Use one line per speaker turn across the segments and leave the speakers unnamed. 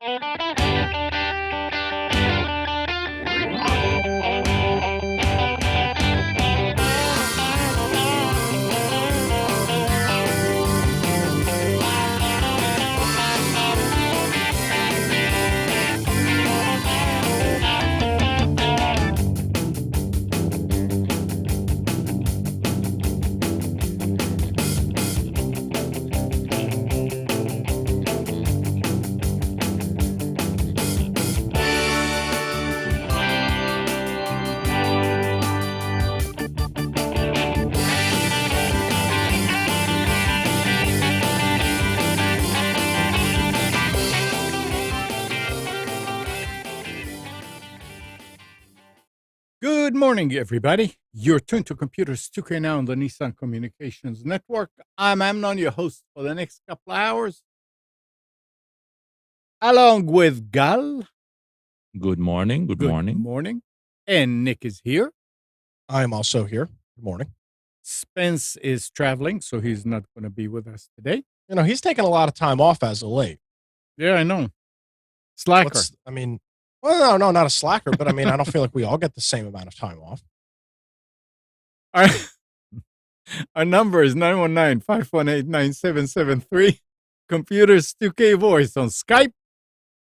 Good morning, everybody. You're tuned to Computers 2K now on the Nissan Communications Network. I'm Amnon, your host for the next couple of hours, along with Gal.
Good morning. Good morning.
Morning. And Nick is here.
I'm also here. Good morning.
Spence is traveling, so he's not going to be with us today.
You know, he's taking a lot of time off as of late.
Yeah, I know. Slacker.
Well, no, not a slacker, but I mean, I don't feel like we all get the same amount of time off.
Our number is 919-518-9773. Computers 2K Voice on Skype.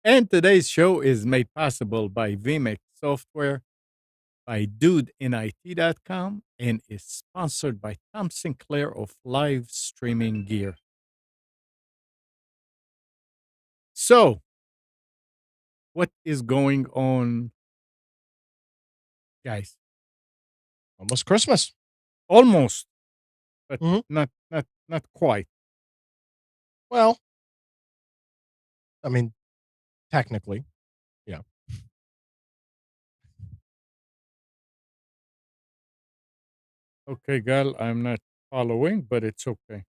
And today's show is made possible by VMix Software, by DudeInIT.com, and is sponsored by Tom Sinclair of Live Streaming Gear. So, what is going on, guys?
Almost Christmas.
Almost, but not quite.
Well, I mean, technically, yeah.
Okay, Gal, I'm not following, but it's okay.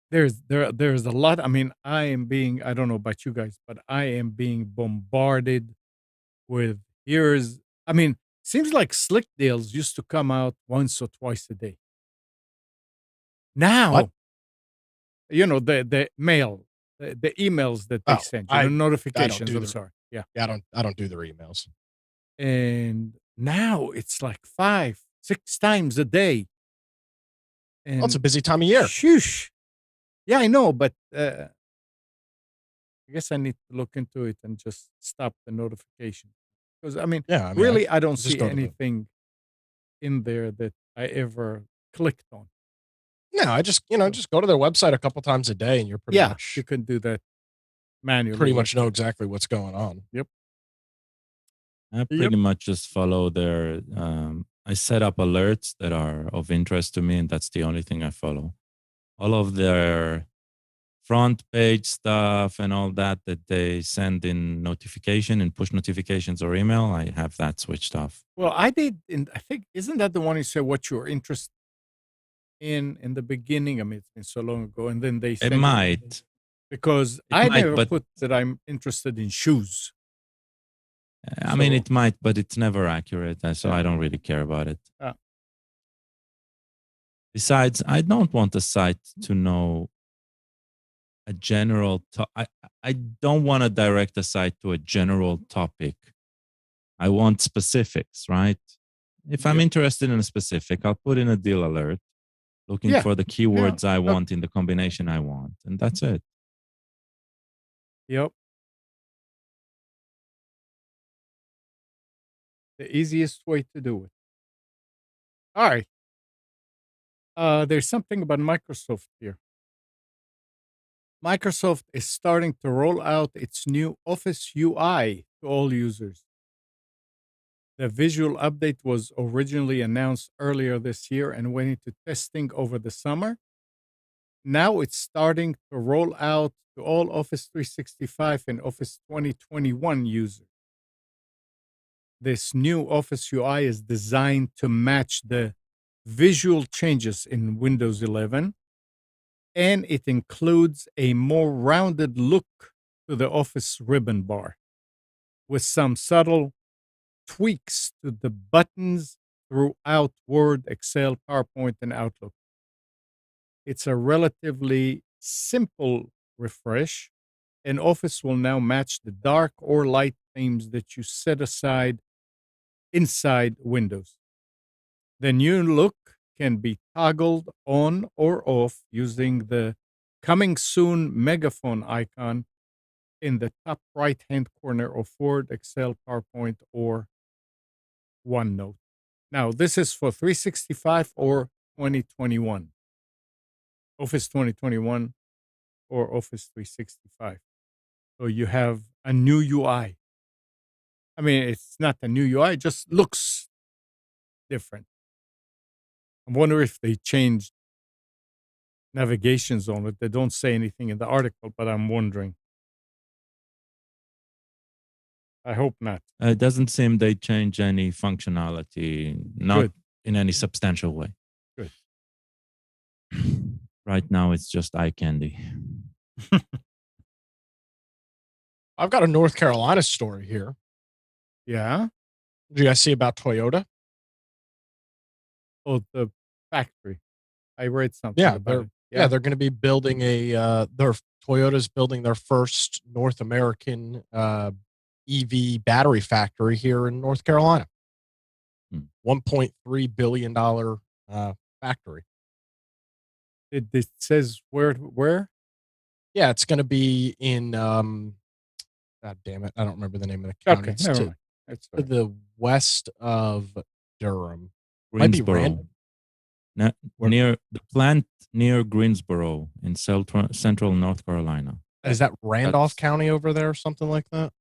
There's a lot. I mean, I don't know about you guys, but I am being bombarded with seems like slick deals used to come out once or twice a day. Now,
What?
You know, the mail, the emails that they send you, the notifications. I'm sorry. Yeah.
I don't do their emails.
And now it's like 5-6 times a day. And
Well, it's a busy time of year.
Shoosh. Yeah, I know, but I guess I need to look into it and just stop the notification. Because, really, I don't see anything in there that I ever clicked on.
No, I just go to their website a couple times a day and you're pretty much...
you can do that manually.
Pretty much know exactly what's going on.
Yep.
I pretty much just follow their... I set up alerts that are of interest to me, and that's the only thing I follow. All of their front page stuff and all that they send in notification and push notifications or email, I have that switched off.
Well, I did. I think, isn't that the one you said what you're interested in the beginning? I mean, it's been so long ago, and then they said
it might,
because I never put that I'm interested in shoes.
I mean, it might, but it's never accurate, so I don't really care about it. Besides, I don't want the site to know a general... I don't want to direct the site to a general topic. I want specifics, right? If I'm interested in a specific, I'll put in a deal alert, looking for the keywords I want in the combination I want, and that's it.
Yep. The easiest way to do it. All right. There's something about Microsoft here. Microsoft is starting to roll out its new Office UI to all users. The visual update was originally announced earlier this year and went into testing over the summer. Now it's starting to roll out to all Office 365 and Office 2021 users. This new Office UI is designed to match the visual changes in Windows 11, and it includes a more rounded look to the Office ribbon bar, with some subtle tweaks to the buttons throughout Word, Excel, PowerPoint, and Outlook. It's a relatively simple refresh, and Office will now match the dark or light themes that you set aside inside Windows. The new look can be toggled on or off using the coming soon megaphone icon in the top right hand corner of Word, Excel, PowerPoint, or OneNote. Now, this is for 365 or 2021, Office 2021 or Office 365. So you have a new UI. I mean, it's not a new UI, it just looks different. I wonder if they changed navigations on it. They don't say anything in the article, but I'm wondering. I hope not.
It doesn't seem they change any functionality, not
Good.
in any substantial way.
Good.
Right now, it's just eye candy.
I've got a North Carolina story here.
Yeah.
Did you guys see about Toyota?
Oh, the factory. I read something about it.
Yeah, they're going to be building their Toyota's building their first North American EV battery factory here in North Carolina. $1.3 billion factory.
It says where?
Yeah, it's going to be in God damn it, I don't remember the name of the county.
Okay, never mind. It's
to the west of Durham.
Greensboro. Near the plant near Greensboro in central North Carolina.
Is that Randolph County over there or something like that?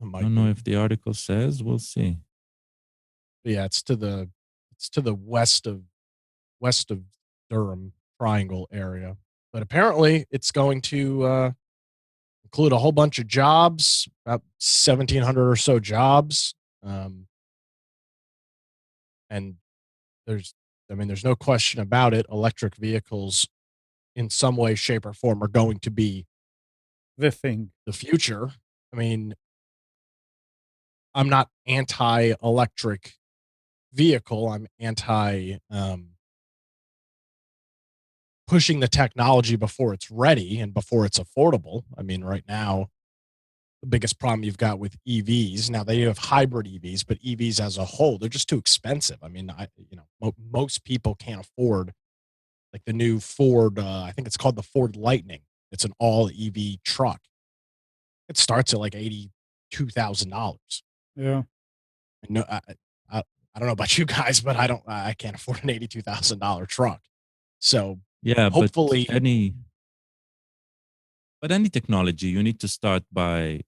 I don't know if the article says. We'll see.
Yeah, it's to the west of Durham Triangle area. But apparently it's going to include a whole bunch of jobs, about 1,700 or so jobs. And there's no question about it. Electric vehicles in some way, shape, or form are going to be
the future.
I mean, I'm not anti-electric vehicle. I'm anti pushing the technology before it's ready and before it's affordable. I mean, right now, the biggest problem you've got with EVs, now they have hybrid EVs, but EVs as a whole, they're just too expensive. I mean, most people can't afford like the new Ford, I think it's called the Ford Lightning. It's an all EV truck. It starts at like $82,000.
Yeah.
No, I don't know about you guys, but I can't afford an $82,000 truck. So
yeah,
hopefully
but any technology, you need to start by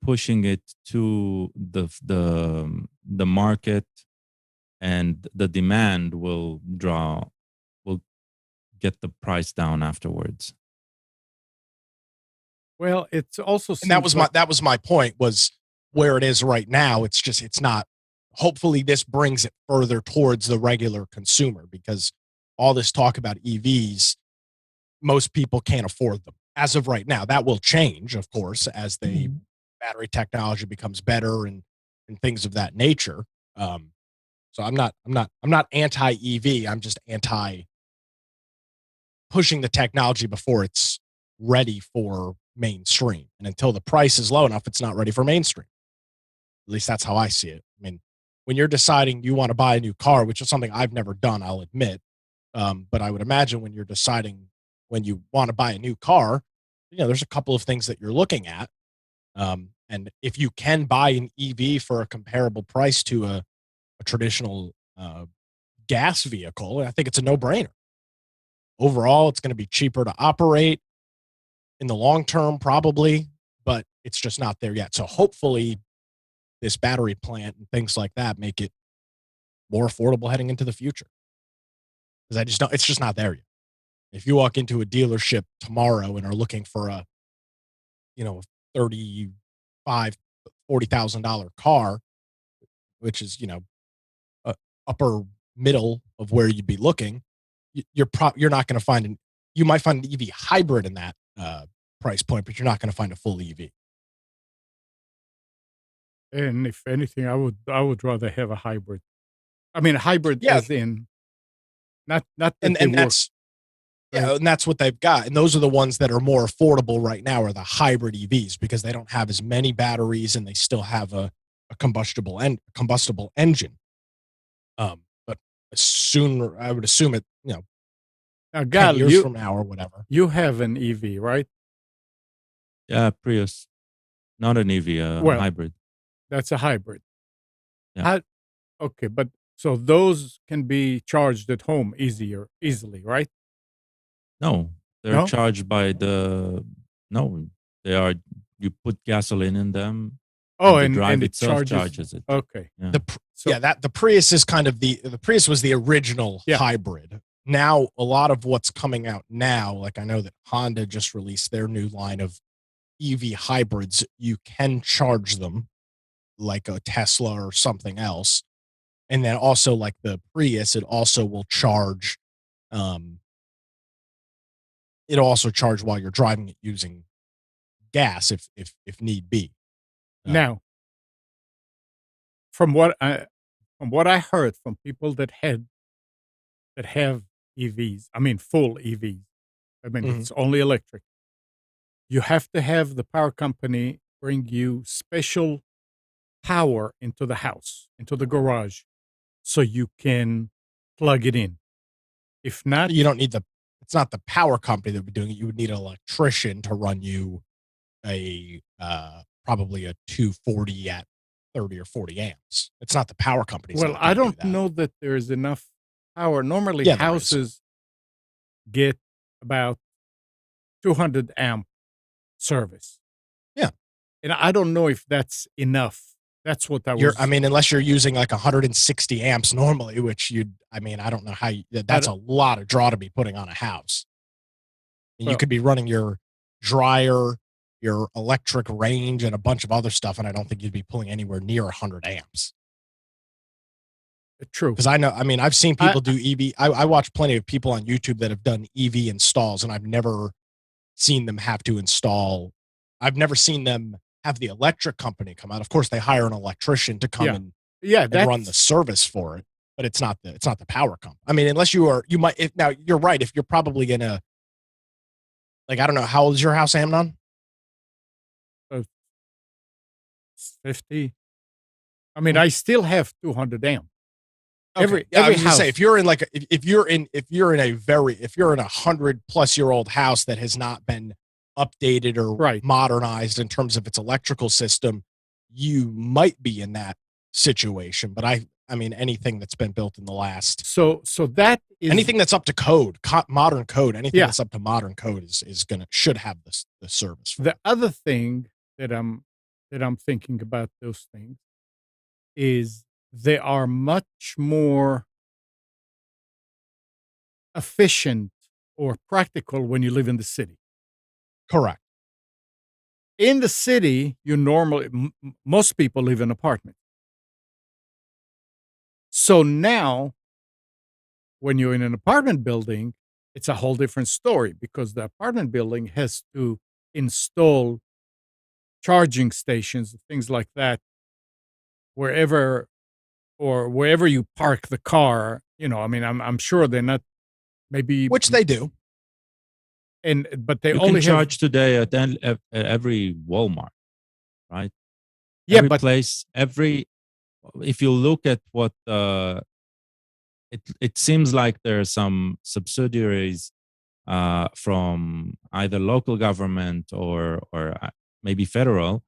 pushing it to the market, and the demand will get the price down afterwards.
Well, it's also,
and that was my point, was where it is right now. It's not. Hopefully, this brings it further towards the regular consumer, because all this talk about EVs, most people can't afford them as of right now. That will change, of course, as the battery technology becomes better and things of that nature. So I'm not anti EV. I'm just anti pushing the technology before it's ready for mainstream. And until the price is low enough, it's not ready for mainstream. At least that's how I see it. I mean, when you're deciding you want to buy a new car, which is something I've never done, I'll admit, but I would imagine when you're deciding when you want to buy a new car, there's a couple of things that you're looking at. And if you can buy an EV for a comparable price to a traditional gas vehicle, I think it's a no-brainer. Overall, it's going to be cheaper to operate in the long term, probably, but it's just not there yet. So hopefully this battery plant and things like that make it more affordable heading into the future. Because I just don't, it's just not there yet. If you walk into a dealership tomorrow and are looking for a, $35,000-$40,000 car, which is, upper middle of where you'd be looking, you're not going to find you might find an EV hybrid in that price point, but you're not going to find a full EV.
And if anything, I would rather have a hybrid. I mean, hybrid
Yeah,
as in not that
and
they work.
that's
Right?
yeah, and that's what they've got. And those are the ones that are more affordable right now are the hybrid EVs because they don't have as many batteries and they still have a combustible engine. But sooner I would assume it, 10
Gal,
years from now or whatever.
you have an EV, right?
Yeah, Prius, not an EV,
Well,
hybrid.
that's a hybrid.
Yeah.
How, okay, but so those can be charged at home easily, right?
No, they're
No?
charged by no, they are, you put gasoline in them
Oh,
and the
and
drive
it
itself
charges.
charges it.
Okay.
Yeah.
So
The Prius is kind of the Prius was the original
Yeah.
hybrid. Now a lot of what's coming out now, like I know that Honda just released their new line of EV hybrids. You can charge them like a Tesla or something else. And then also like the Prius, it also will charge um it'll also charge while you're driving it using gas if need be. Um,
now, from what I heard from people that have EVs, I mean full EVs. I mean
mhm.
it's only electric. You have to have the power company bring you special power into the house, into the garage, so you can plug it in. If not,
You don't need the it's not the power company that would be doing it. You would need an electrician to run you a probably a 240 at 30 or 40 amps. It's not the power company's
well,
not
I
going to do
don't
that.
know that there's enough power. Normally,
Yeah, there is.
houses get about 200 amp service,
Yeah.
and I don't know if that's enough. That's what I
I
was.
mean, unless you're using like 160 amps normally, which I mean, I don't know how that's
But
a lot of draw to be putting on a house. And you
well,
could be running your dryer, your electric range, and a bunch of other stuff. And I don't think you'd be pulling anywhere near 100 amps.
true.
Because I know, I mean, I've seen
I
people do EV. I watch plenty of people on YouTube that have done EV installs, and I've never seen them have to install. I've never seen them have the electric company come out. Of course, they hire an electrician to come
Yeah, yeah.
and run the
That's
service for it, but it's not the power company. I mean, unless you might. If, now you're right. If you're probably gonna like, I don't know, how old is your house, Amnon?
uh, 50. I mean, I still have 200 amp.
Okay. Yeah, I
Every
was gonna say
house.
if you're in like if you're in a 100+ year old house that has not been updated or
Right.
modernized in terms of its electrical system, you might be in that situation. But I mean anything that's been built in the last
So that is
anything that's up to code, modern code, anything
yeah.
that's up to modern code should have this the service for
The
it.
other thing that I'm thinking about those things is they are much more efficient or practical when you live in the city.
Correct.
In the city, you normally most people live in apartments. So now, when you're in an apartment building, it's a whole different story because the apartment building has to install charging stations, things like that, wherever wherever you park the car. I mean, I'm sure they're not maybe,
Which they do.
but they
You can
only have
charge today at every Walmart, right?
yeah,
Every
but
place, if you look at what it seems like there are some subsidiaries from either local government or maybe federal.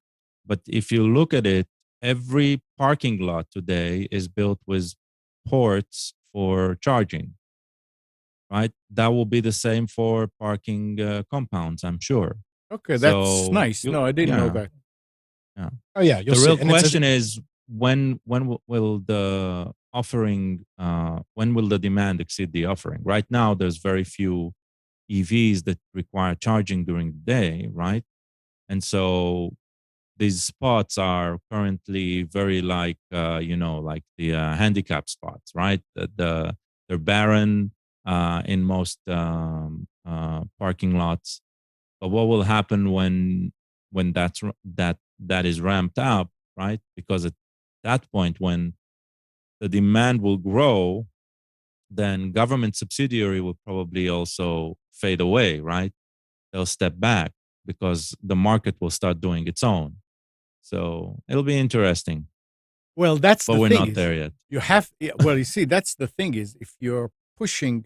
But if you look at it, every parking lot today is built with ports for charging, right? That will be the same for parking compounds, I'm sure.
okay, that's
So
nice. No, I didn't know
yeah,
that.
yeah.
Oh yeah, you'll
The
see.
real
And
question is when will the offering when will the demand exceed the offering? Right now, there's very few EVs that require charging during the day, right? And so these spots are currently very like like the handicap spots, right? They're barren in most parking lots. But what will happen when that is ramped up, right? Because at that point, when the demand will grow, then government subsidiary will probably also fade away, right? They'll step back because the market will start doing its own. So it'll be interesting,
Well, that's
but
the
we're
thing
not
is
there yet.
you have, well, you see, that's the thing is if you're pushing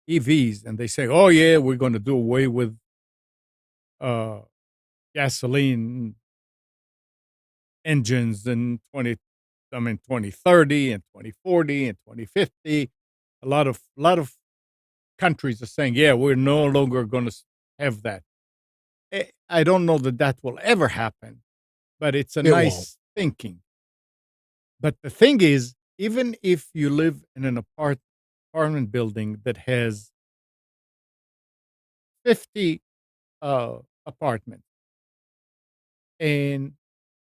EVs and they say, oh, yeah, we're going to do away with uh, gasoline engines in 2030 and 2040 and 2050. A lot of countries are saying, yeah, we're no longer going to have that. I don't know that that will ever happen, but it's a
It won't.
nice thinking. But the thing is, even if you live in an apartment building that has 50 apartments and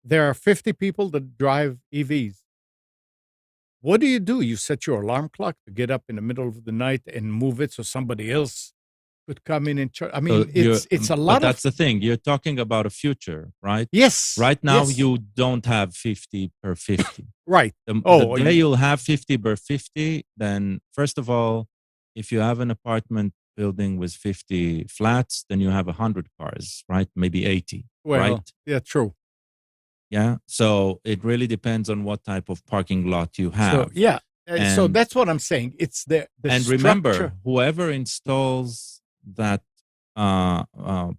there are 50 people that drive EVs, what do? You set your alarm clock to get up in the middle of the night and move it so somebody else could come in and charge. I
So
mean, it's a
but
lot of
that's the thing. You're talking about a future, right?
yes,
Right now,
yes,
you don't have 50 per 50.
right.
The
Oh,
day you'll have 50 per 50, then first of all, if you have an apartment building with 50 flats, then you have 100 cars, right? Maybe 80, right?
well, yeah, true.
Yeah. So it really depends on what type of parking lot you
So
have.
yeah, so
And
that's what I'm saying. It's the
and
structure.
remember, whoever installs that uh, uh,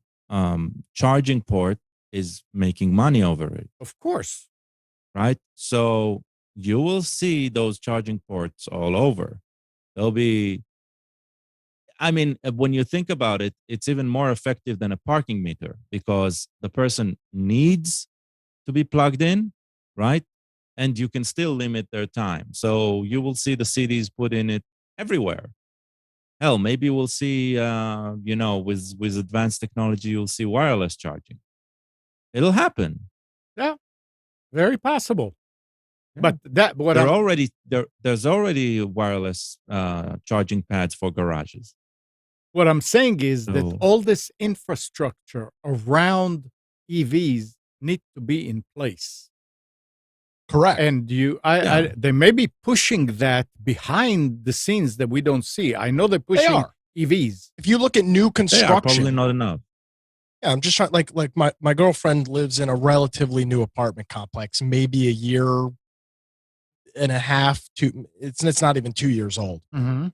charging port is making money over it,
Of course,
right? So you will see those charging ports all over. They'll be, I mean, when you think about it, it's even more effective than a parking meter because the person needs to be plugged in, right? And you can still limit their time. So you will see the cities put in it everywhere. Hell, maybe we'll see, with advanced technology, you'll see wireless charging. It'll happen.
yeah, very possible.
Yeah.
But that what I'm
There's already wireless charging pads for garages.
what I'm saying is that
So
all this infrastructure around EVs need to be in place.
Correct.
And
yeah,
they may be pushing that behind the scenes that we don't see. I know they're
They
pushing
are.
EVs.
If you look at new
they are probably
construction,
not enough.
yeah, I'm just trying. Like my girlfriend lives in a relatively new apartment complex, maybe a year and a half. It's not even 2 years old.
Mm-hmm.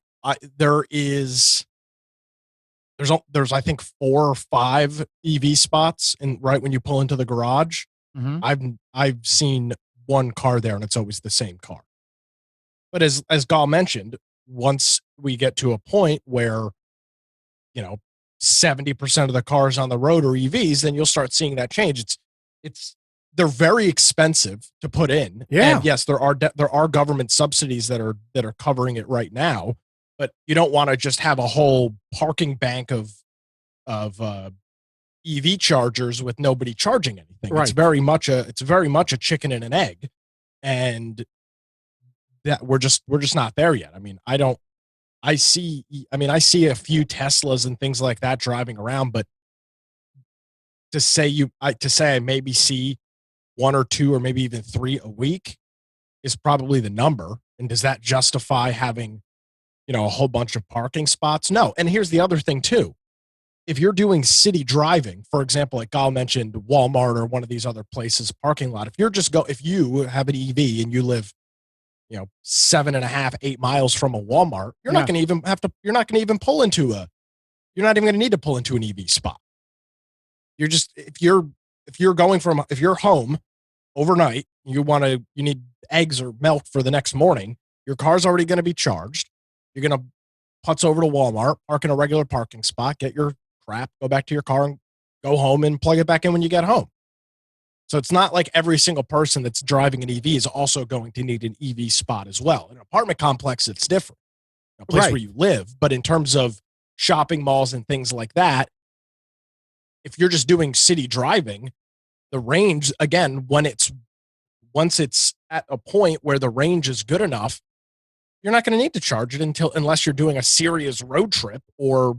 There's I think 4 or 5 EV spots in right when you pull into the garage.
Mm-hmm.
I've seen one car there, and it's always the same car. But as Gal mentioned, once we get to a point where 70% of the cars on the road are EVs, then you'll start seeing that change. They're very expensive to put in,
Yeah.
and yes, there are government subsidies that are covering it right now. But you don't want to just have a whole parking bank of EV chargers with nobody charging anything.
Right.
It's very much a chicken and an egg, and that we're just not there yet. I mean, I see a few Teslas and things like that driving around, but to say I maybe see 1 or 2 or maybe even 3 a week is probably the number. And does that justify having, a whole bunch of parking spots? No. And here's the other thing too. If you're doing city driving, for example, like Gal mentioned, Walmart or one of these other places parking lot, if you have an EV and you live 7.5, 8 miles from a Walmart, you're not going to even pull into you're not even going to need to pull into an EV spot. You're just, if you're home overnight, you need eggs or milk for the next morning, your car's already going to be charged. You're going to putz over to Walmart, park in a regular parking spot, get your crap, go back to your car and go home and plug it back in when you get home. So it's not like every single person that's driving an EV is also going to need an EV spot as well. In an apartment complex, it's different, a place
Right.
where you live. But in terms of shopping malls and things like that, if you're just doing city driving, the range, again, once it's at a point where the range is good enough, you're not going to need to charge it unless you're doing a serious road trip or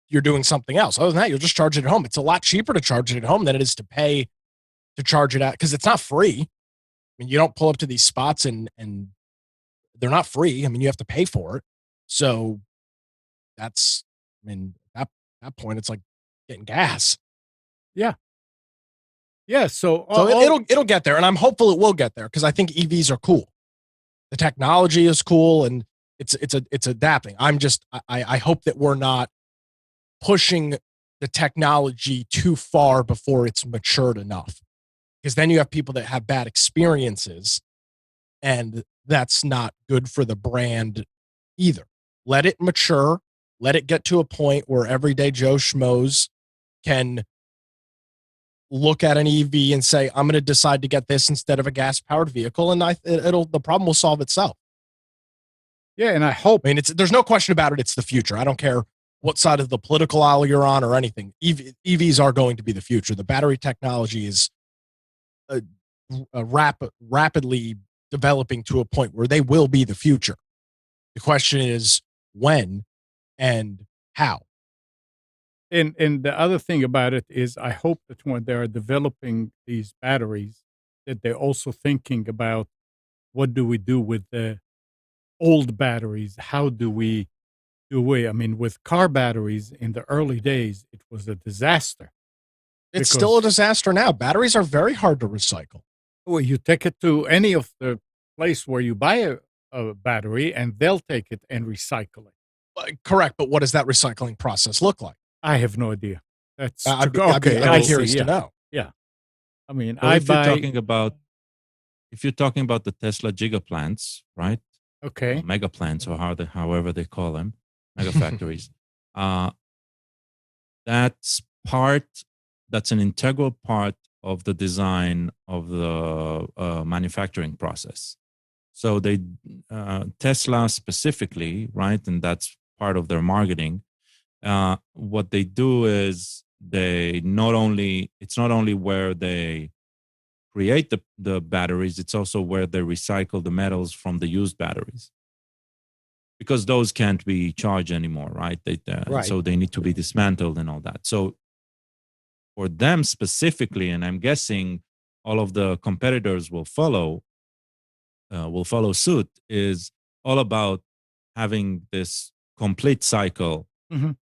you're doing something else. Other than that, you'll just charge it at home. It's a lot cheaper to charge it at home than it is to pay to charge it out because it's not free. I mean, you don't pull up to these spots and they're not free. I mean, you have to pay for it. So that's, I mean, that point, it's like getting gas.
Yeah. Yeah. So
So it'll get there, and I'm hopeful it will get there because I think EVs are cool. The technology is cool, and it's adapting. I hope that we're not pushing the technology too far before it's matured enough, because then you have people that have bad experiences, and that's not good for the brand either. Let it mature. Let it get to a point where everyday Joe Schmoes can look at an EV and say, I'm going to decide to get this instead of a gas powered vehicle. And the problem will solve itself.
Yeah. And I hope,
I mean, there's no question about it. It's the future. I don't care what side of the political aisle you're on or anything. EVs are going to be the future. The battery technology is rapidly developing to a point where they will be the future. The question is when and how.
and the other thing about it is I hope that when they're developing these batteries, that they're also thinking about what do we do with the old batteries? How do we I mean, with car batteries in the early days, it was a disaster.
It's still a
Because
disaster now. Batteries are very hard to recycle.
well, you take it to any of the place where you buy a battery, and they'll take it and recycle it.
Correct, but what does that recycling process look like?
I have no idea. That's
I'd
I
be
see.
curious to
Yeah,
know.
yeah. I mean,
So
I buy.
if you're talking about the Tesla giga plants, right?
Okay.
Mega plants, or however they call them, mega factories. That's that's an integral part of the design of the manufacturing process. So Tesla specifically, right, and that's part of their marketing. What they do is it's not only where they create the batteries, it's also where they recycle the metals from the used batteries, because those can't be charged anymore, right?
Right.
So they need to be dismantled and all that. So for them specifically, and I'm guessing all of the competitors will follow suit, is all about having this complete cycle
Mhm.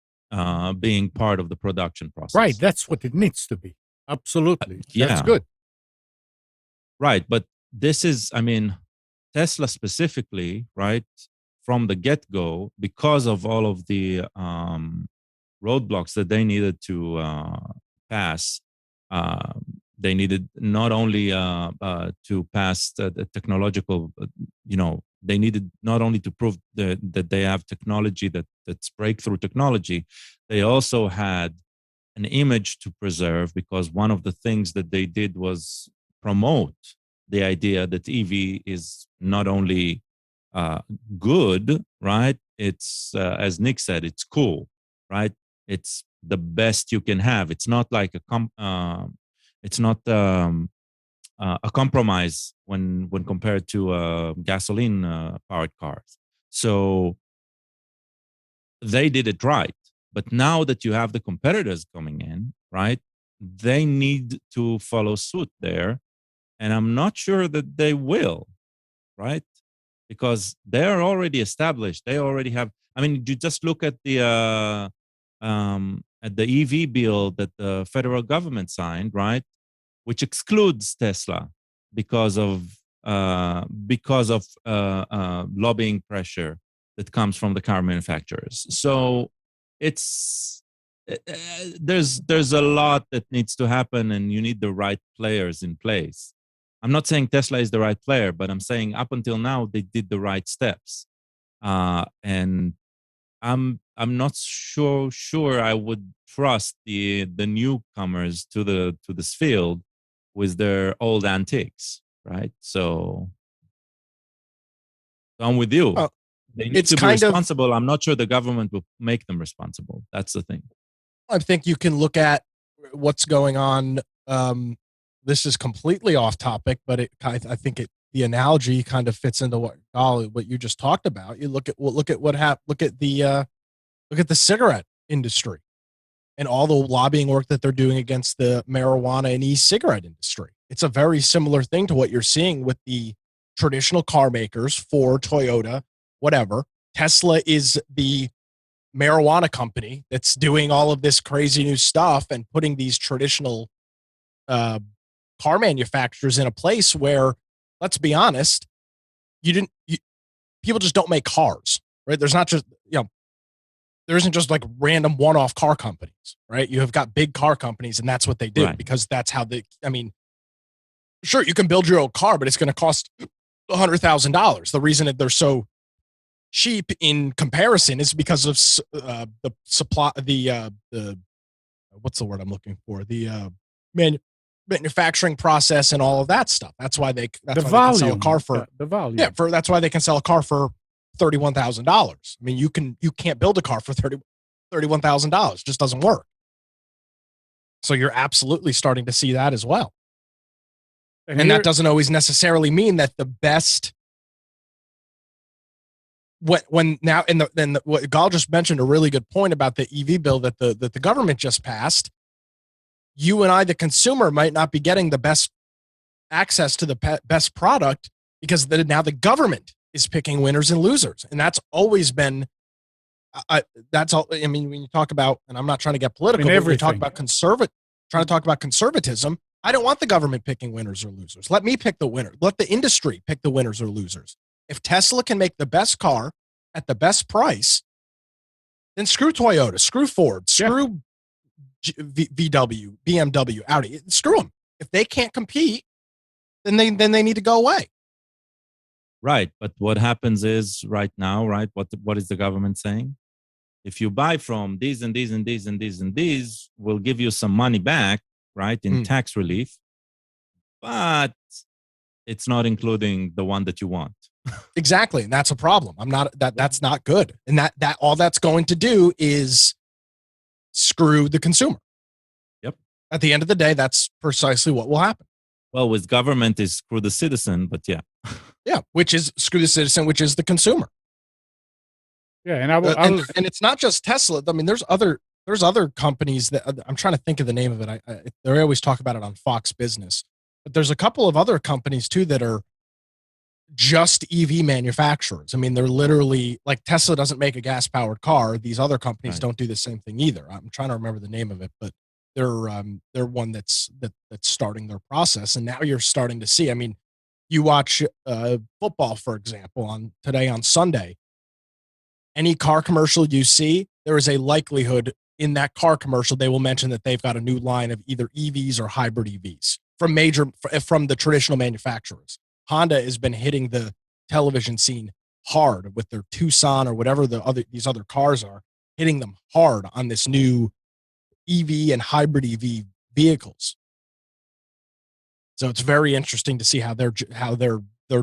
being part of the production process.
Right. That's what it needs to be. Absolutely. That's
Yeah,
good.
right. But this is, I mean, Tesla specifically, right, from the get go, because of all of the roadblocks that they needed to pass. They needed not only to pass the technological, they needed not only to prove that they have technology that's breakthrough technology, they also had an image to preserve, because one of the things that they did was promote the idea that EV is not only good, right? It's as Nick said, it's cool, right? It's the best you can have. It's not like it's not a compromise when compared to gasoline powered cars. So they did it right. But now that you have the competitors coming in, right? They need to follow suit there, and I'm not sure that they will, right? Because they're already established. They already have. I mean, you just look at the EV bill that the federal government signed, right, which excludes Tesla because of lobbying pressure that comes from the car manufacturers. So it's there's a lot that needs to happen, and you need the right players in place. I'm not saying Tesla is the right player, but I'm saying up until now they did the right steps, and I'm not sure I would trust the newcomers to this field with their old antiques, right? So I'm with you. They need
It's
to be
kind of,
responsible. I'm not sure the government will make them responsible. That's the thing.
I think you can look at what's going on. This is completely off topic, but I think the analogy kind of fits into what you just talked about. You look at what happened. Look at the cigarette industry and all the lobbying work that they're doing against the marijuana and e-cigarette industry. It's a very similar thing to what you're seeing with the traditional car makers, Ford, Toyota, whatever. Tesla is the marijuana company that's doing all of this crazy new stuff and putting these traditional uh, car manufacturers in a place where, let's be honest, people just don't make cars, right? There's not just, there isn't just like random one-off car companies, right? You have got big car companies, and that's what they do,
Right.
because that's how sure, you can build your own car, but it's going to cost $100,000. The reason that they're so cheap in comparison is because of the supply, the what's the word I'm looking for? The manufacturing process and all of that stuff. That's why they can sell a car for
the volume.
yeah, that's why they can sell a car for $31,000. I mean, you can't build a car for $31,000. Just doesn't work. So you're absolutely starting to see that as well. And that doesn't always necessarily mean that the best. When now what Gal just mentioned, a really good point about the EV bill that the government just passed. You and I, the consumer, might not be getting the best access to the best product because now the government is picking winners and losers, and that's always been. That's all. I mean, when you talk about, and I'm not trying to get political, but when you talk about trying to talk about conservatism, I don't want the government picking winners or losers. Let me pick the winner. Let the industry pick the winners or losers. If Tesla can make the best car at the best price, then screw Toyota, screw Ford, screw VW, BMW, Audi. Screw them. If they can't compete, then they need to go away.
Right. But what happens is right now, right? What is the government saying? If you buy from these and these and these and these and these, we'll give you some money back, right, in tax relief. But it's not including the one that you want.
Exactly, and that's a problem. That's not good, and that all that's going to do is screw the consumer.
Yep.
At the end of the day, that's precisely what will happen.
Well, with government is screw the citizen, but yeah.
Yeah, which is screw the citizen, which is the consumer.
Yeah, and
and it's not just Tesla. I mean, there's other companies that I'm trying to think of the name of it. They always talk about it on Fox Business, but there's a couple of other companies too that are just EV manufacturers. I mean, they're literally like Tesla doesn't make a gas powered car. These other companies don't do the same thing either. I'm trying to remember the name of it, but they're one that's starting their process. And now you're starting to see, I mean, you watch football, for example, on Sunday, any car commercial you see, there is a likelihood in that car commercial, they will mention that they've got a new line of either EVs or hybrid EVs from the traditional manufacturers. Honda has been hitting the television scene hard with their Tucson or whatever these other cars are, hitting them hard on this new EV and hybrid EV vehicles. So it's very interesting to see how they're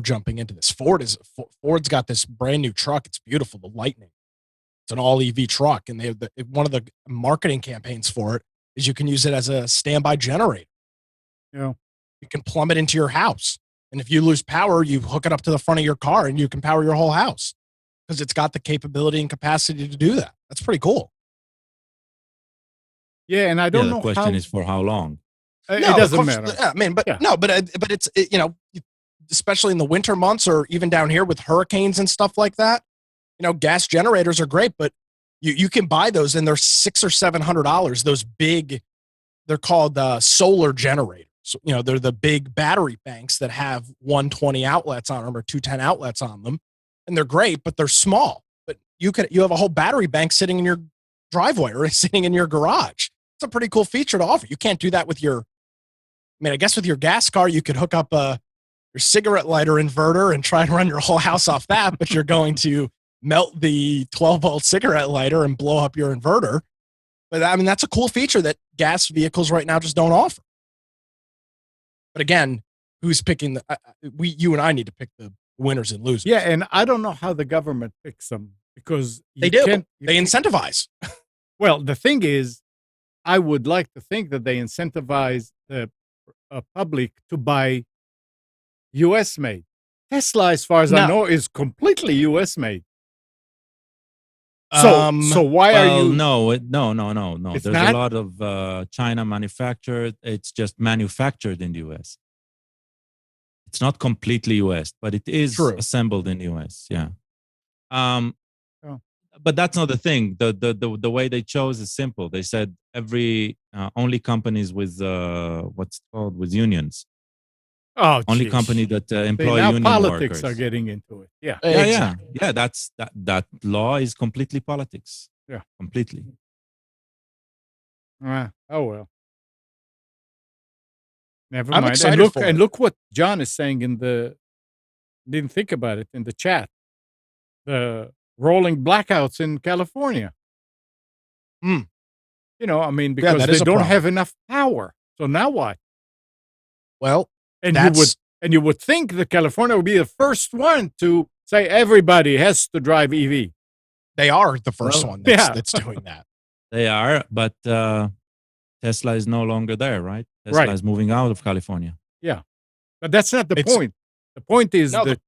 jumping into this. Ford's got this brand new truck. It's beautiful, the Lightning. It's an all EV truck, and they have one of the marketing campaigns for it is you can use it as a standby generator.
Yeah,
you can plumb it into your house. And if you lose power, you hook it up to the front of your car and you can power your whole house because it's got the capability and capacity to do that. That's pretty cool.
Yeah, and I don't know.
The question is for how long?
It doesn't matter.
I mean, but it's especially in the winter months or even down here with hurricanes and stuff like that. Gas generators are great, but you can buy those and they're $600 or $700. Those big, they're called solar generators. So, they're the big battery banks that have 120 outlets on them or 210 outlets on them. And they're great, but they're small. But you have a whole battery bank sitting in your driveway or sitting in your garage. It's a pretty cool feature to offer. You can't do that with I guess with your gas car, you could hook up your cigarette lighter inverter and try and run your whole house off that, but you're going to melt the 12-volt cigarette lighter and blow up your inverter. But I mean, that's a cool feature that gas vehicles right now just don't offer. But again, who's picking you and I need to pick the winners and losers.
Yeah, and I don't know how the government picks them because
they do. They incentivize.
Well, the thing is, I would like to think that they incentivize the public to buy U.S. made. Tesla, as far as I know, is completely U.S. made. So why are you?
No. There's a lot of China manufactured. It's just manufactured in the U.S. It's not completely US, but it is
True.
assembled in US. Yeah. Um,
Oh.
but that's not the thing. The way they chose is simple. They said every only companies with what's it called with unions.
Oh,
Only
geez.
company that
See,
employ
now
union
politics
workers.
are getting into it. Yeah.
Exactly.
Yeah. That's that law is completely politics.
Yeah.
Completely.
Oh well. Never
I'm
mind. And
excited for it.
look what John is saying in the. Didn't think about it in the chat. The rolling blackouts in California.
Mm.
You know, I mean,
Yeah,
because
that
they
is a
don't
problem.
have enough power. So now what?
Well,
And
that's
you would think that California would be the first one to say everybody has to drive EV.
they are the first
Well,
one
yeah.
that's doing that.
They are, but Tesla is no longer there, right? Tesla
Right.
is moving out of California.
Yeah. But that's not the
It's
point. The point is
no,
that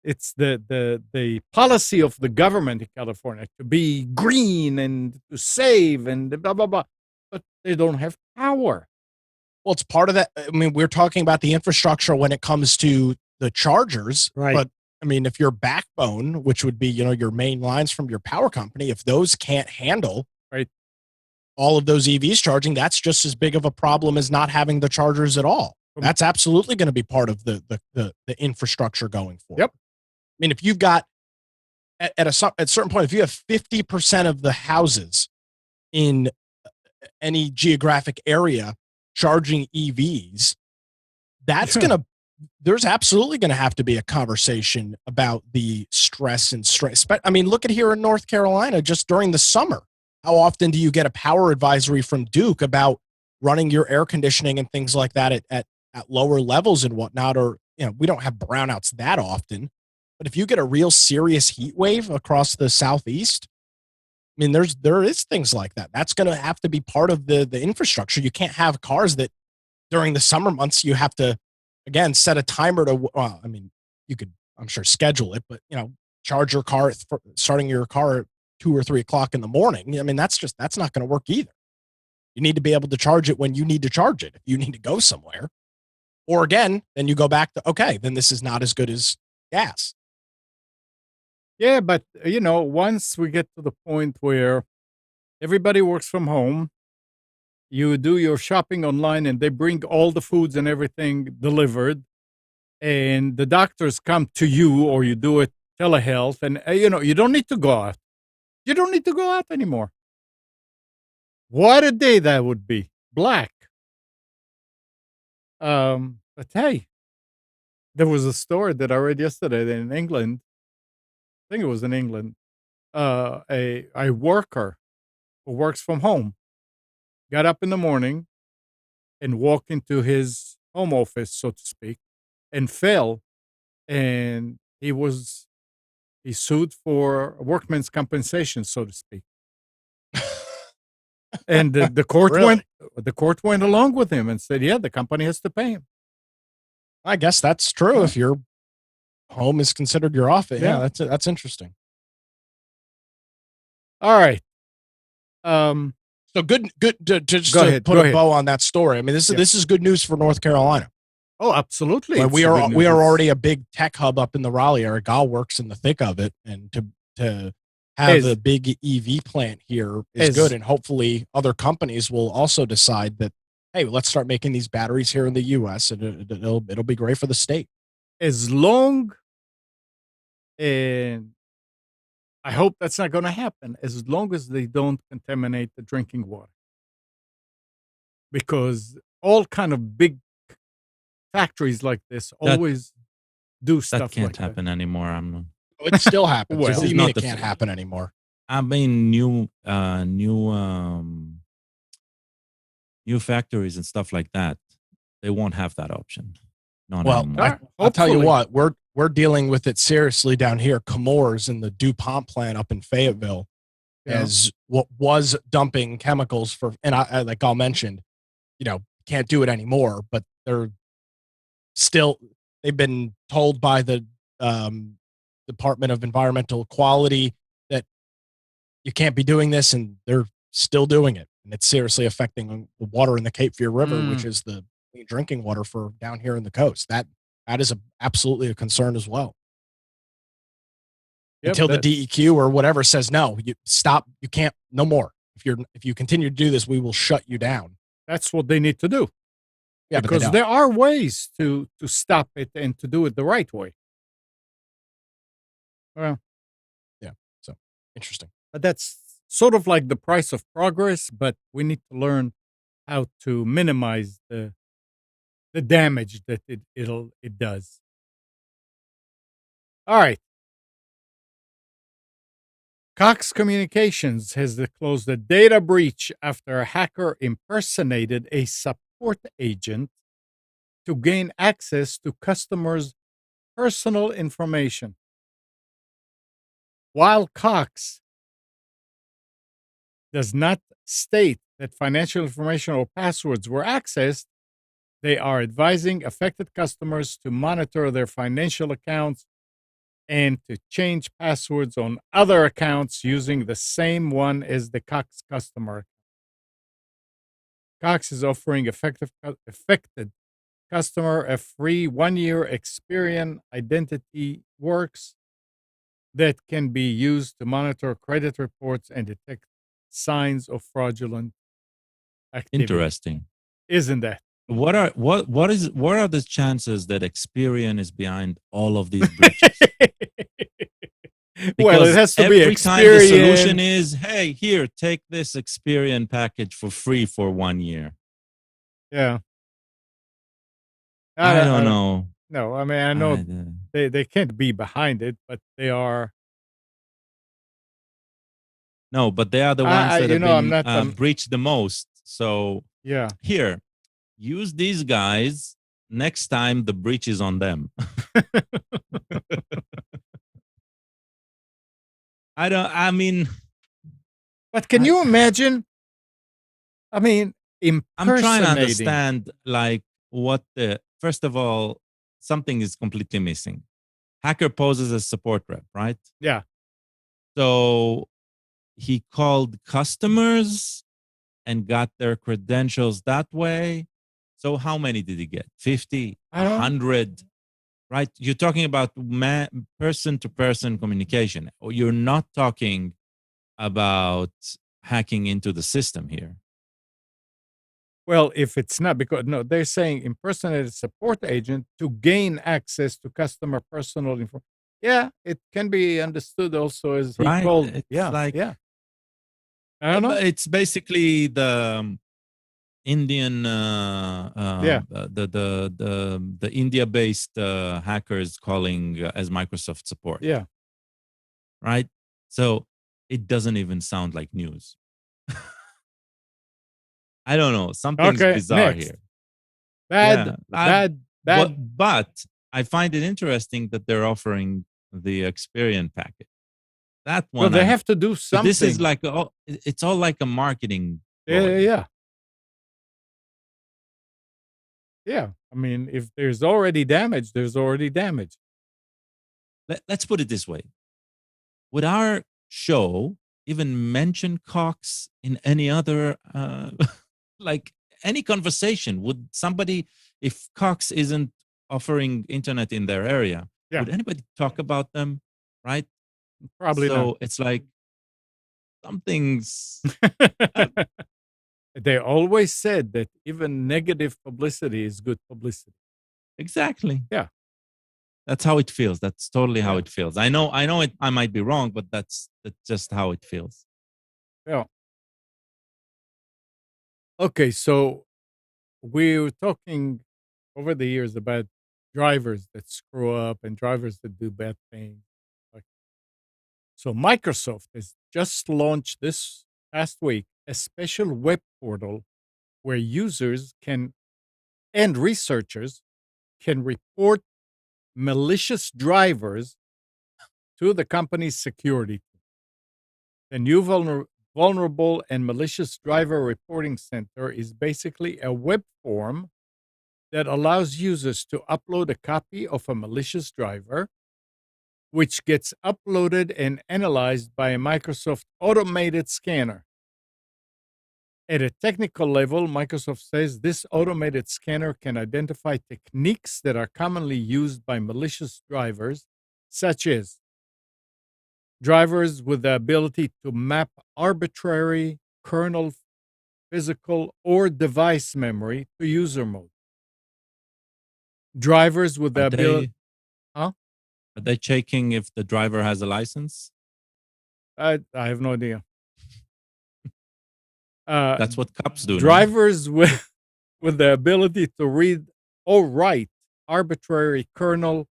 it's the policy of the government in California to be green and to save and blah blah blah. But they don't have power.
well, it's part of that. I mean, we're talking about the infrastructure when it comes to the chargers,
Right.
but I mean, if your backbone, which would be, your main lines from your power company, if those can't handle
Right.
all of those EVs charging, that's just as big of a problem as not having the chargers at all. That's absolutely going to be part of the infrastructure going forward.
Yep.
I mean, if you've got at a certain point, if you have 50% of the houses in any geographic area charging EVs, that's there's absolutely going to have to be a conversation about the stress and stress. I mean, look at here in North Carolina, just during the summer. How often do you get a power advisory from Duke about running your air conditioning and things like that at lower levels and whatnot? Or, we don't have brownouts that often, but if you get a real serious heat wave across the Southeast, I mean, there is things like that. That's going to have to be part of the infrastructure. You can't have cars that during the summer months you have to, again, set a timer to. I mean, you could, I'm sure, schedule it, but charge your car, starting your car at 2 or 3 o'clock in the morning. I mean, that's not going to work either. You need to be able to charge it when you need to charge it. If you need to go somewhere, or again, then you go back to okay, then this is not as good as gas.
Yeah, but once we get to the point where everybody works from home, you do your shopping online and they bring all the foods and everything delivered, and the doctors come to you or you do it telehealth, and you don't need to go out. You don't need to go out anymore. What a day that would be. Black. But hey, there was a story that I read yesterday that in England, I think it was in England, a worker who works from home got up in the morning and walked into his home office, so to speak, and fell, and he sued for workman's compensation, so to speak. And the court
Really?
went along with him and said, yeah, the company has to pay him.
I guess that's true.
Yeah.
If your home is considered your office,
Yeah.
that's interesting.
All right.
So good. Just
Go
to
ahead,
put
go
a
ahead.
bow on that story. I mean, this is good news for North Carolina.
Oh, absolutely.
Like,
It's
we
good
are
news.
already a big tech hub up in the Raleigh area. Gal works in the thick of it, and to have a big EV plant here is good. And hopefully, other companies will also decide that, hey, let's start making these batteries here in the U.S. and it'll be great for the state.
As long, and I hope that's not going to happen, as long as they don't contaminate the drinking water, because all kind of big factories like this always do stuff
That can't
like
happen anymore.
It still happens.
Well,
What do you
it's
mean
not
it
the
can't happen anymore?
I mean, new factories and stuff like that, they won't have that option. Not
Well,
anymore.
I'll tell you
Hopefully.
what, we're dealing with it seriously down here. Chemours in the DuPont plant up in Fayetteville as what was dumping chemicals for, and I like Al mentioned, can't do it anymore, but they've been told by the Department of Environmental Quality that you can't be doing this, and they're still doing it. And it's seriously affecting the water in the Cape Fear River, which is the drinking water for down here in the coast. That is absolutely a concern as well.
Yep,
Until the DEQ or whatever says no, you stop. You can't. No more. If you continue to do this, we will shut you down.
that's what they need to do.
Yeah, but they
Because
don't.
there are ways to stop it and to do it the right way. Well,
Yeah. So interesting.
but that's sort of like the price of progress, but we need to learn how to minimize the damage that it does. All right. Cox Communications has disclosed a data breach after a hacker impersonated a support agent to gain access to customers' personal information. While Cox does not state that financial information or passwords were accessed, they are advising affected customers to monitor their financial accounts and to change passwords on other accounts using the same one as the Cox customer. Cox is offering affected customer a free 1-year Experian Identity Works that can be used to monitor credit reports and detect signs of fraudulent activity.
Interesting.
Isn't that?
What are the chances that Experian is behind all of these breaches?
Well, it has to be
every time the solution
Experian.
is, hey, here, take this Experian package for free for 1 year.
Yeah.
I don't know.
No, I mean, I know they can't be behind it, but they are.
No, but they are the ones that have
I'm
been
not.
breached the most. So
Yeah.
here, use these guys. Next time, the breach is on them. I mean,
But can you imagine? I mean,
I'm trying to
impersonating.
understand, like, first of all, something is completely missing. Hacker poses as support rep, right?
Yeah.
So he called customers and got their credentials that way. So how many did he get? 50, 100, right? You're talking about person-to-person communication. Or you're not talking about hacking into the system here.
Well, if it's not, because no, they're saying impersonate a support agent to gain access to customer personal information. Yeah, it can be understood also as he
Right?
called.
It's
Yeah,
like,
yeah. I don't know.
it's basically the Indian,
Yeah.
the India-based hackers calling as Microsoft support.
Yeah.
Right. So it doesn't even sound like news. I don't know. Something's bizarre
next.
here.
Bad.
But I find it interesting that they're offering the Experian package. That one.
Well, they have to do something.
This is like it's all like a marketing.
Yeah. Yeah. I mean, if there's already damage, there's already damage.
Let's put it this way. Would our show even mention Cox in any other, like any conversation? Would somebody, if Cox isn't offering internet in their area, would anybody talk about them? Right?
Probably not.
So it's like something's.
They always said that even negative publicity is good publicity.
Exactly.
Yeah.
That's how it feels. That's totally how it feels. I know I might be wrong, but that's just how it feels.
Yeah. Okay, so we were talking over the years about drivers that screw up and drivers that do bad things. So Microsoft has just launched this past week a special web portal where users and researchers can report malicious drivers to the company's security team. The new Vulnerable and Malicious Driver Reporting Center is basically a web form that allows users to upload a copy of a malicious driver, which gets uploaded and analyzed by a Microsoft automated scanner. At a technical level, Microsoft says this automated scanner can identify techniques that are commonly used by malicious drivers, such as drivers with the ability to map arbitrary kernel, physical, or device memory to user mode. Drivers with the
Are
ability.
they
Huh?
are they checking if the driver has a license?
I have no idea. Uh,
That's what cops do, no?
Drivers with the ability to read or write arbitrary kernel,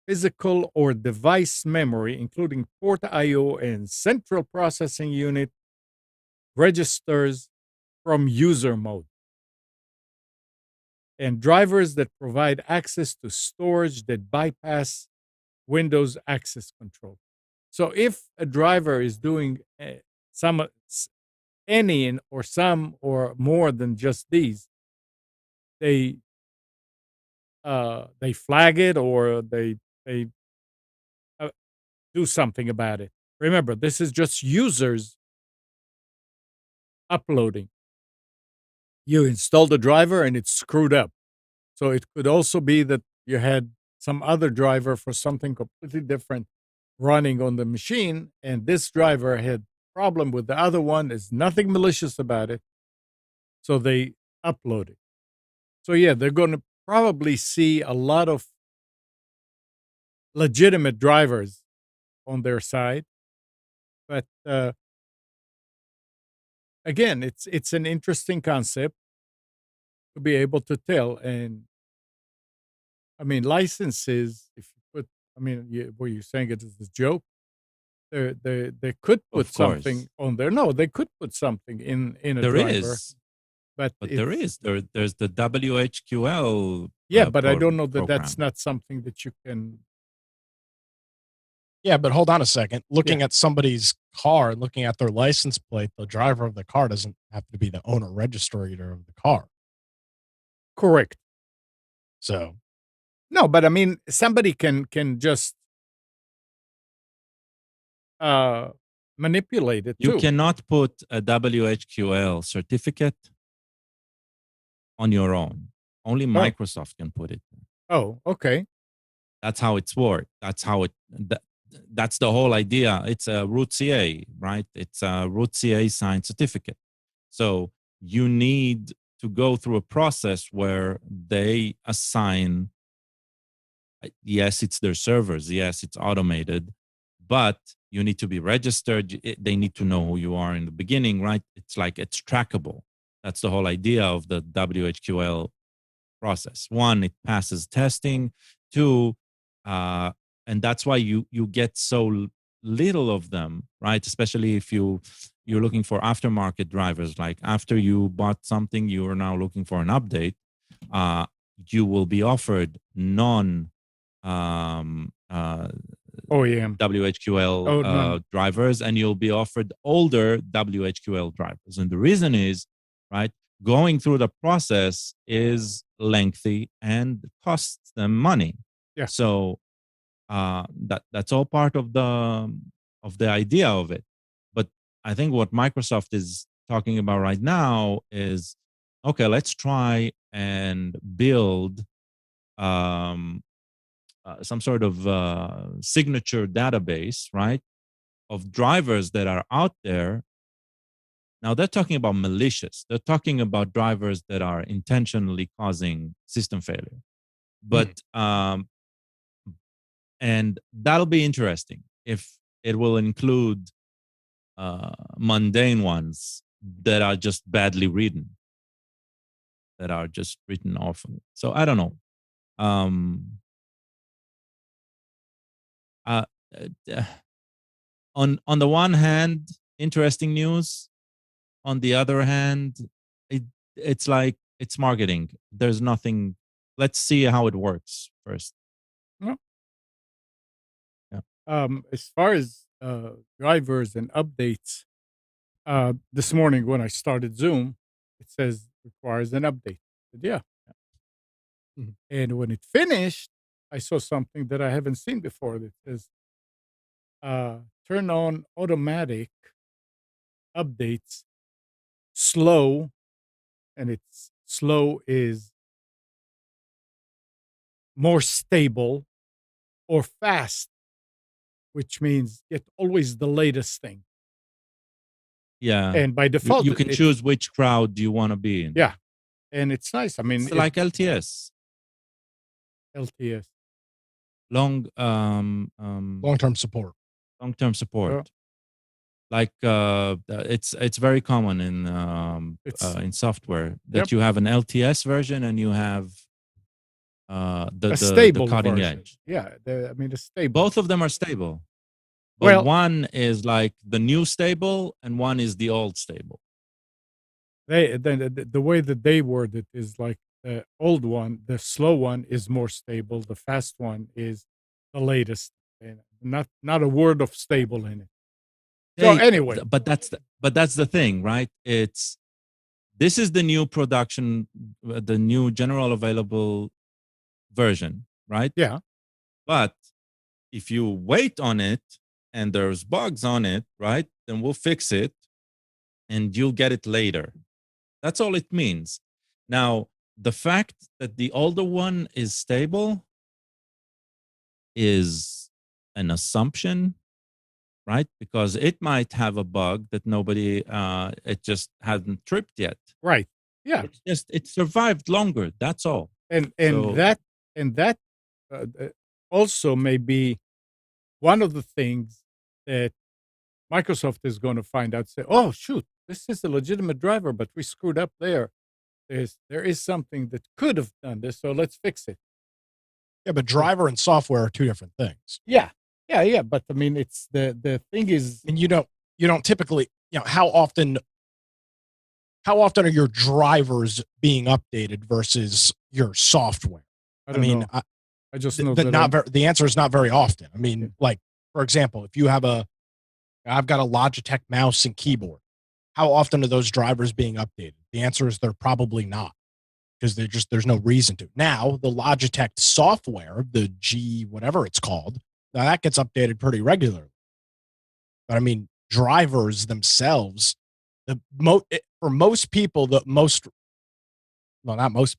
physical, or device memory, including port I/O and central processing unit registers from user mode, and drivers that provide access to storage that bypass Windows access control. So if a driver is doing some any or some or more than just these, they flag it or they uh, do something about it. Remember, this is just users uploading. You install the driver and it's screwed up. So it could also be that you had some other driver for something completely different running on the machine, and this driver had problem with the other one. There's nothing malicious about it, so they upload it. So yeah, they're going to probably see a lot of legitimate drivers on their side, but again, it's an interesting concept to be able to tell. And I mean, licenses. If you put, I mean, were you saying it as a joke? They could put
Of
something
course.
on there. No, they could put something in a
There
driver,
is,
but
but
it's
there's the WHQL
yeah, but I don't know that that's
program.
not something that you can.
Yeah, but hold on a second.
Yeah,
Looking at somebody's car and looking at their license plate, the driver of the car doesn't have to be the owner registrator of the car.
correct.
So,
No, but I mean, somebody can just uh manipulate it
You
too.
cannot put a WHQL certificate on your own. Only
Oh,
Microsoft can put it.
oh, okay.
That's how it's worked. That's the whole idea. It's a root CA, right? It's a root CA signed certificate. So you need to go through a process where they assign, yes, it's their servers, yes, it's automated, but you need to be registered. They need to know who you are in the beginning, right? It's like it's trackable. That's the whole idea of the WHQL process. One, it passes testing. Two, and that's why you get so little of them, right? Especially if you're looking for aftermarket drivers. Like after you bought something, you are now looking for an update. Uh, you will be offered non
OEM.
WHQL
Oh, no.
drivers, and you'll be offered older WHQL drivers. And the reason is, right, going through the process is lengthy and costs them money.
Yeah.
So that's all part of the idea of it. But I think what Microsoft is talking about right now is, okay, let's try and build some sort of signature database, right, of drivers that are out there. Now they're talking about malicious. They're talking about drivers that are intentionally causing system failure.
hmm.
But and that'll be interesting if it will include mundane ones that are just badly written, that are just written often. So I don't know. Um, uh, uh, on the one hand, interesting news. On the other hand, it it's like it's marketing. There's nothing. Let's see how it works first.
No.
Yeah.
As far as drivers and updates, this morning when I started Zoom, it says requires an update. I said, yeah.
Mhm.
And when it finished, I saw something that I haven't seen before that says turn on automatic updates slow, and it's slow is more stable, or fast, which means get always the latest thing.
Yeah.
And by
You,
default,
you can
it's
choose which crowd you want to be in.
yeah, and it's nice. I mean,
It's like LTS,
LTS.
long
Long-term support.
long-term support.
Oh.
Like it's very common
It's
in software that
Yep.
you have an LTS version and you have the
a
the
stable
cutting
version.
edge.
Yeah, I mean, the stable.
Both of them are stable, but
Well,
one is like the new stable and one is the old stable.
the way that they word it is like the old one, the slow one is more stable. The fast one is the latest, and not a word of stable in it. So anyway,
But that's the thing, right? This is the new production, the new general available version, right?
yeah,
But if you wait on it and there's bugs on it, right, then we'll fix it and you'll get it later. That's all it means. Now, the fact that the older one is stable is an assumption, right? Because it might have a bug that nobody, it just hasn't tripped yet.
right, yeah,
It's just, it survived longer. That's all.
and
So,
that also may be one of the things that Microsoft is going to find out. Say, oh shoot, this is a legitimate driver, but we screwed up there. There is something that could have done this, so let's fix it.
Yeah, but driver and software are two different things.
Yeah, yeah. But I mean, it's the thing is,
And you don't typically, how often are your drivers being updated versus your software?
I
I
don't
mean,
know. I just know that
the answer is not very often. I mean, like, for example, if I've got a Logitech mouse and keyboard. How often are those drivers being updated? The answer is they're probably not, because there's no reason to. Now, the Logitech software, the G whatever it's called, now that gets updated pretty regularly. But I mean, drivers themselves, for most people, not most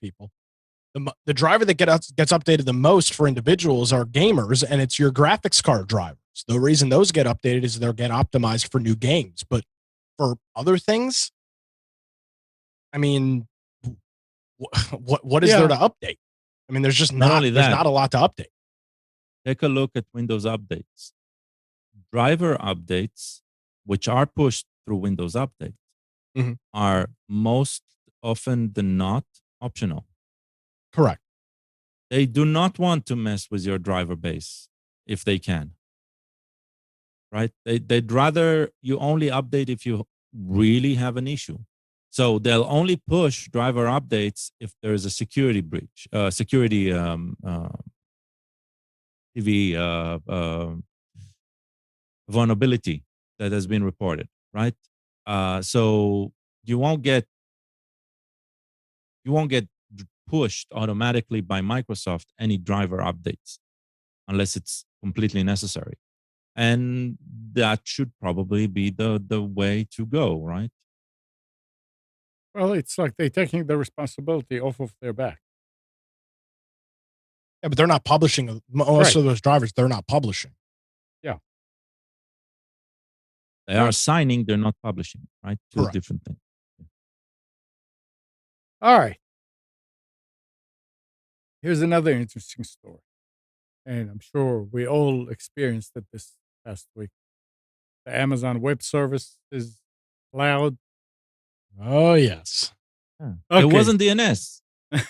people, the driver that gets updated the most for individuals are gamers, and it's your graphics card drivers. The reason those get updated is they're getting optimized for new games. But for other things, I mean, what is there to update? I mean, there's just
not only
there's
that,
not a lot to update.
take a look at Windows updates. Driver updates, which are pushed through Windows Update,
Mhm.
are most often than not optional.
Correct.
They do not want to mess with your driver base if they can. Right? They'd rather you only update if you really have an issue. So they'll only push driver updates if there is a security breach, security TV vulnerability that has been reported, right? So you won't get pushed automatically by Microsoft any driver updates unless it's completely necessary. And that should probably be the way to go, right?
well, it's like they're taking the responsibility off of their back.
Yeah, but they're not publishing most
Right.
of those drivers. They're not publishing.
Yeah.
They are signing, they're not publishing, right? Two
Correct.
different things.
All right. Here's another interesting story, and I'm sure we all experienced it this past week. The Amazon Web Service is loud.
Oh yes.
Yeah.
Okay.
It wasn't DNS.
Wait,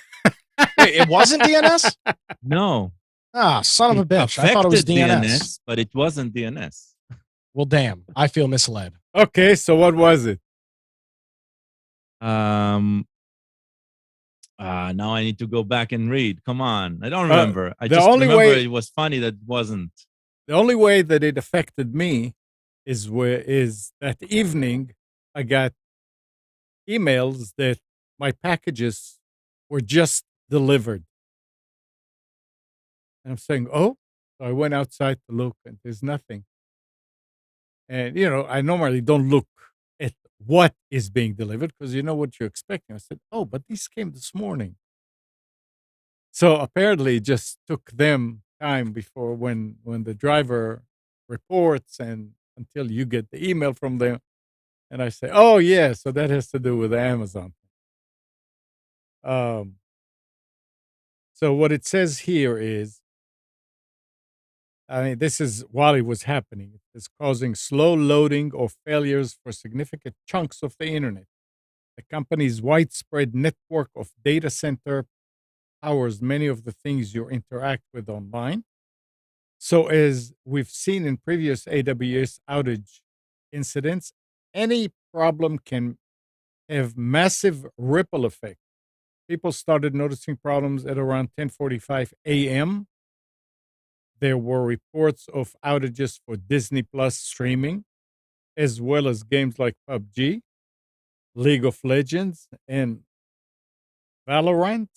it wasn't DNS?
No.
Ah, son of a
It
bitch! I thought it was
affected
DNS.
but it wasn't DNS.
Well, damn, I feel misled.
Okay, so what was it?
Now I need to go back and read. Come on. I don't
Uh,
remember. I
the
just
only
remember
way-
it was funny that it wasn't.
The only way that it affected me is that evening I got emails that my packages were just delivered. And I'm saying, oh, so I went outside to look and there's nothing. And, I normally don't look at what is being delivered because you know what you're expecting. I said, oh, but these came this morning. So apparently it just took them time before when the driver reports and until you get the email from them. And I say, oh yeah, so that has to do with Amazon. Um, so what it says here is, I mean, this is while it was happening. It's causing slow loading or failures for significant chunks of the internet. The company's widespread network of data center powers many of the things you interact with online. So, as we've seen in previous AWS outage incidents, any problem can have massive ripple effect. People started noticing problems at around 10:45 a.m. There were reports of outages for Disney Plus streaming, as well as games like PUBG, League of Legends, and Valorant.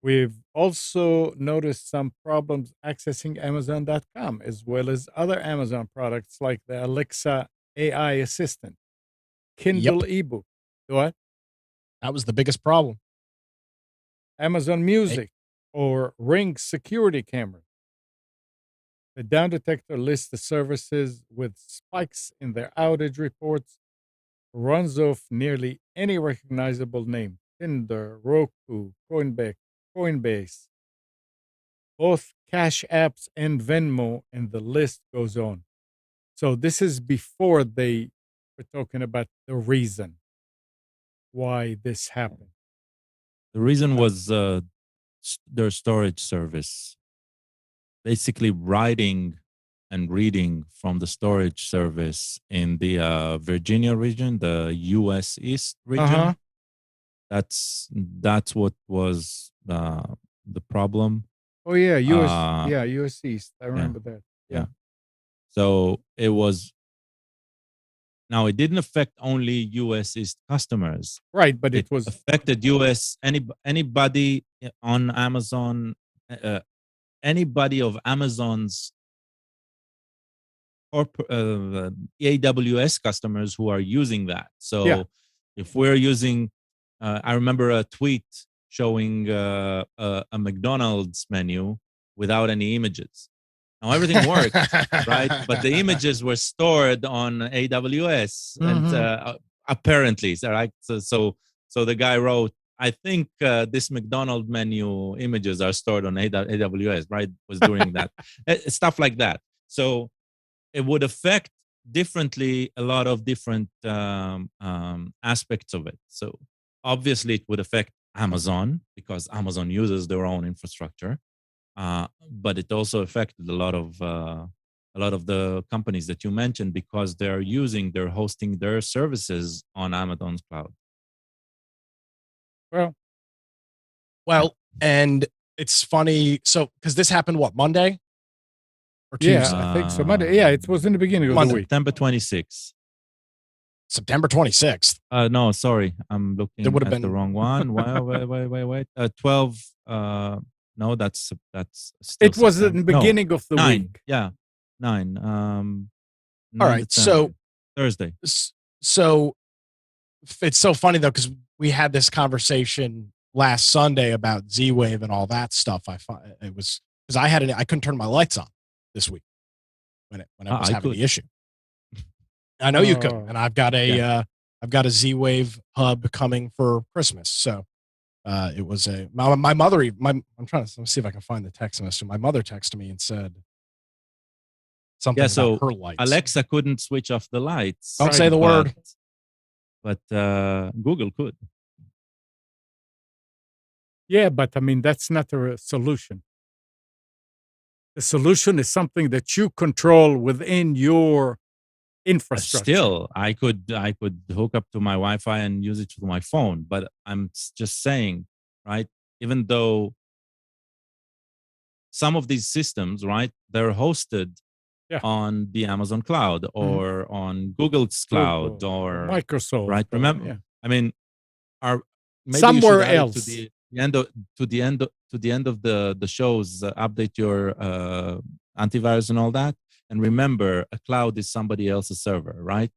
We've also noticed some problems accessing Amazon.com, as well as other Amazon products like the Alexa AI assistant,
Yep.
Kindle ebook, what?
That was the biggest problem.
Amazon
Hey,
Music, or Ring security cameras. The Down Detector lists the services with spikes in their outage reports, runs off nearly any recognizable name: Tinder, Roku, Coinbase, both Cash Apps and Venmo, and the list goes on. So this is before they were talking about the reason why this happened.
The reason
uh,
was their storage service, basically writing and reading from the storage service in the Virginia region, the U.S. East
Uh huh.
region. That's what was the problem.
Oh yeah, US.
Uh,
Yeah, US East. I
yeah,
remember that.
yeah.
Yeah.
So it was. Now it didn't affect only U.S. East customers.
Right, but it
It
was.
affected U.S. Anybody on Amazon, anybody of Amazon's or AWS customers who are using that.
Yeah.
So if we're using, I remember a tweet showing a McDonald's menu without any images. Now everything worked, right? But the images were stored on AWS, and
Mm-hmm.
apparently, so, right? So the guy wrote, "I think this McDonald menu images are stored on AWS." Right? Was during that stuff like that. So it would affect differently a lot of different aspects of it. So obviously, it would affect Amazon because Amazon uses their own infrastructure, but it also affected a lot of the companies that you mentioned because they're hosting their services on Amazon's cloud.
Well,
Yeah.
well, and it's funny. So, because this happened, what, Monday or
yeah, I
Tuesday?
think so. Monday. Yeah, it was in the beginning of the
Monday,
week.
September 26th.
September 26th.
No, sorry, I'm
There
looking
would have
at the
been.
wrong one. Wait. 12. No, that's still
It was in
September.
the
No,
beginning of the
9.
week.
Yeah, 9.
All
9
right. So,
December, Thursday.
so it's so funny though, because we had this conversation last Sunday about Z-Wave and all that stuff. I find it was because I couldn't turn my lights on this week when I was
I
having
could.
the issue. I know you couldn't,
Oh,
and I've got
Yeah.
a Z-Wave hub coming for Christmas. So it was my mother. I'm trying to see if I can find the text message. My mother texted me and said
Yeah.
something about
So
her lights.
Alexa couldn't switch off the lights,
Don't
right.
say the word.
but Google could.
Yeah, but I mean, that's not a solution. The solution is something that you control within your infrastructure.
Still, I could hook up to my Wi-Fi and use it to my phone. But I'm just saying, right? Even though some of these systems, right, they're hosted
Yeah.
on the Amazon cloud
Mhm.
or on Google's cloud,
Google or
or
Microsoft
right.
or
Remember,
yeah.
I mean, are maybe you should
Somewhere
add it to
else.
the end of the shows. Update your antivirus and all that, and remember, a cloud is somebody else's server, right?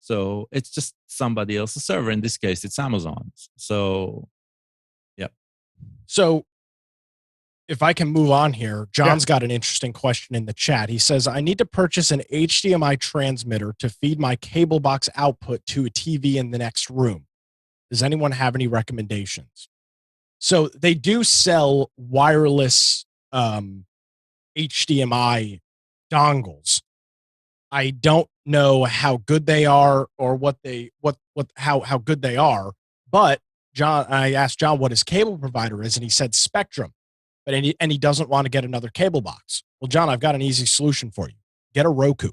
So it's just somebody else's server. In this case, it's Amazon's. So, yeah.
So if I can move on here, John's got an interesting question in the chat. He says, I need to purchase an HDMI transmitter to feed my cable box output to a TV in the next room. Does anyone have any recommendations? So they do sell wireless HDMI dongles. I don't know how good they are or how good they are, but John, I asked John what his cable provider is, and he said Spectrum. But he doesn't want to get another cable box. Well, John, I've got an easy solution for you. Get a Roku.